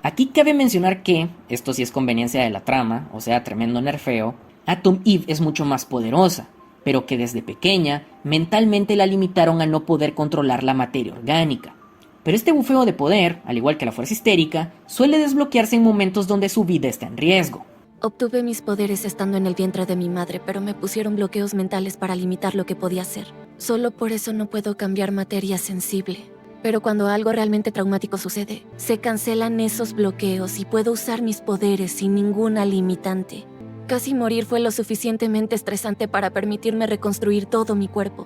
Speaker 1: Aquí cabe mencionar que, esto sí es conveniencia de la trama, o sea, tremendo nerfeo, Atom Eve es mucho más poderosa, pero que desde pequeña, mentalmente la limitaron a no poder controlar la materia orgánica. Pero este bufeo de poder, al igual que la fuerza histérica, suele desbloquearse en momentos donde su vida está en riesgo.
Speaker 6: Obtuve mis poderes estando en el vientre de mi madre, pero me pusieron bloqueos mentales para limitar lo que podía hacer. Solo por eso no puedo cambiar materia sensible. Pero cuando algo realmente traumático sucede, se cancelan esos bloqueos y puedo usar mis poderes sin ninguna limitante. Casi morir fue lo suficientemente estresante para permitirme reconstruir todo mi cuerpo.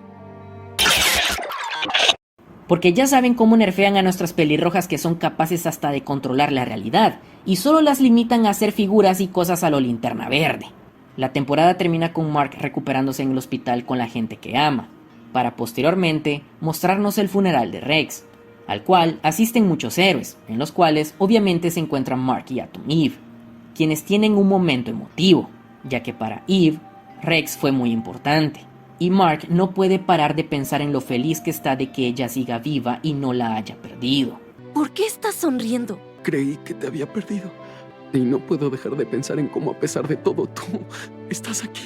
Speaker 1: Porque ya saben cómo nerfean a nuestras pelirrojas que son capaces hasta de controlar la realidad, y solo las limitan a hacer figuras y cosas a lo Linterna Verde. La temporada termina con Mark recuperándose en el hospital con la gente que ama, para posteriormente mostrarnos el funeral de Rex, al cual asisten muchos héroes, en los cuales obviamente se encuentran Mark y Atom Eve, quienes tienen un momento emotivo, ya que para Eve, Rex fue muy importante. Y Mark no puede parar de pensar en lo feliz que está de que ella siga viva y no la haya perdido.
Speaker 6: ¿Por qué estás sonriendo?
Speaker 15: Creí que te había perdido. Y no puedo dejar de pensar en cómo, a pesar de todo, tú estás aquí.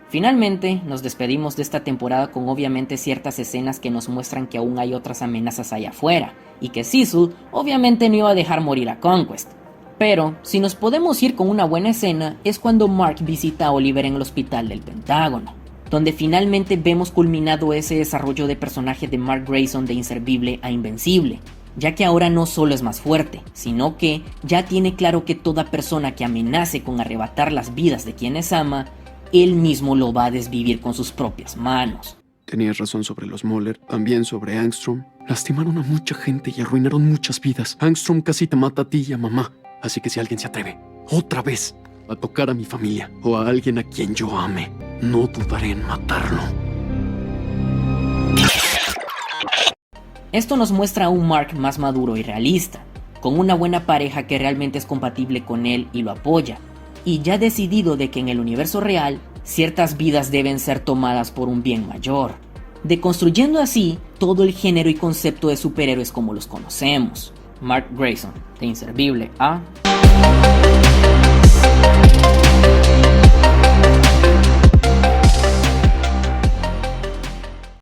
Speaker 1: Finalmente, nos despedimos de esta temporada con obviamente ciertas escenas que nos muestran que aún hay otras amenazas allá afuera, y que Cecil obviamente no iba a dejar morir a Conquest. Pero, si nos podemos ir con una buena escena, es cuando Mark visita a Oliver en el hospital del Pentágono, donde finalmente vemos culminado ese desarrollo de personaje de Mark Grayson de inservible a invencible, ya que ahora no solo es más fuerte, sino que ya tiene claro que toda persona que amenace con arrebatar las vidas de quienes ama, él mismo lo va a desvivir con sus propias manos.
Speaker 15: Tenías razón sobre los Moller, también sobre Angstrom. Lastimaron a mucha gente y arruinaron muchas vidas. Angstrom casi te mata a ti y a mamá. Así que si alguien se atreve, otra vez, a tocar a mi familia o a alguien a quien yo ame, no dudaré en matarlo.
Speaker 1: Esto nos muestra a un Mark más maduro y realista, con una buena pareja que realmente es compatible con él y lo apoya, y ya decidido de que en el universo real, ciertas vidas deben ser tomadas por un bien mayor, deconstruyendo así todo el género y concepto de superhéroes como los conocemos. Mark Grayson, de inservible a...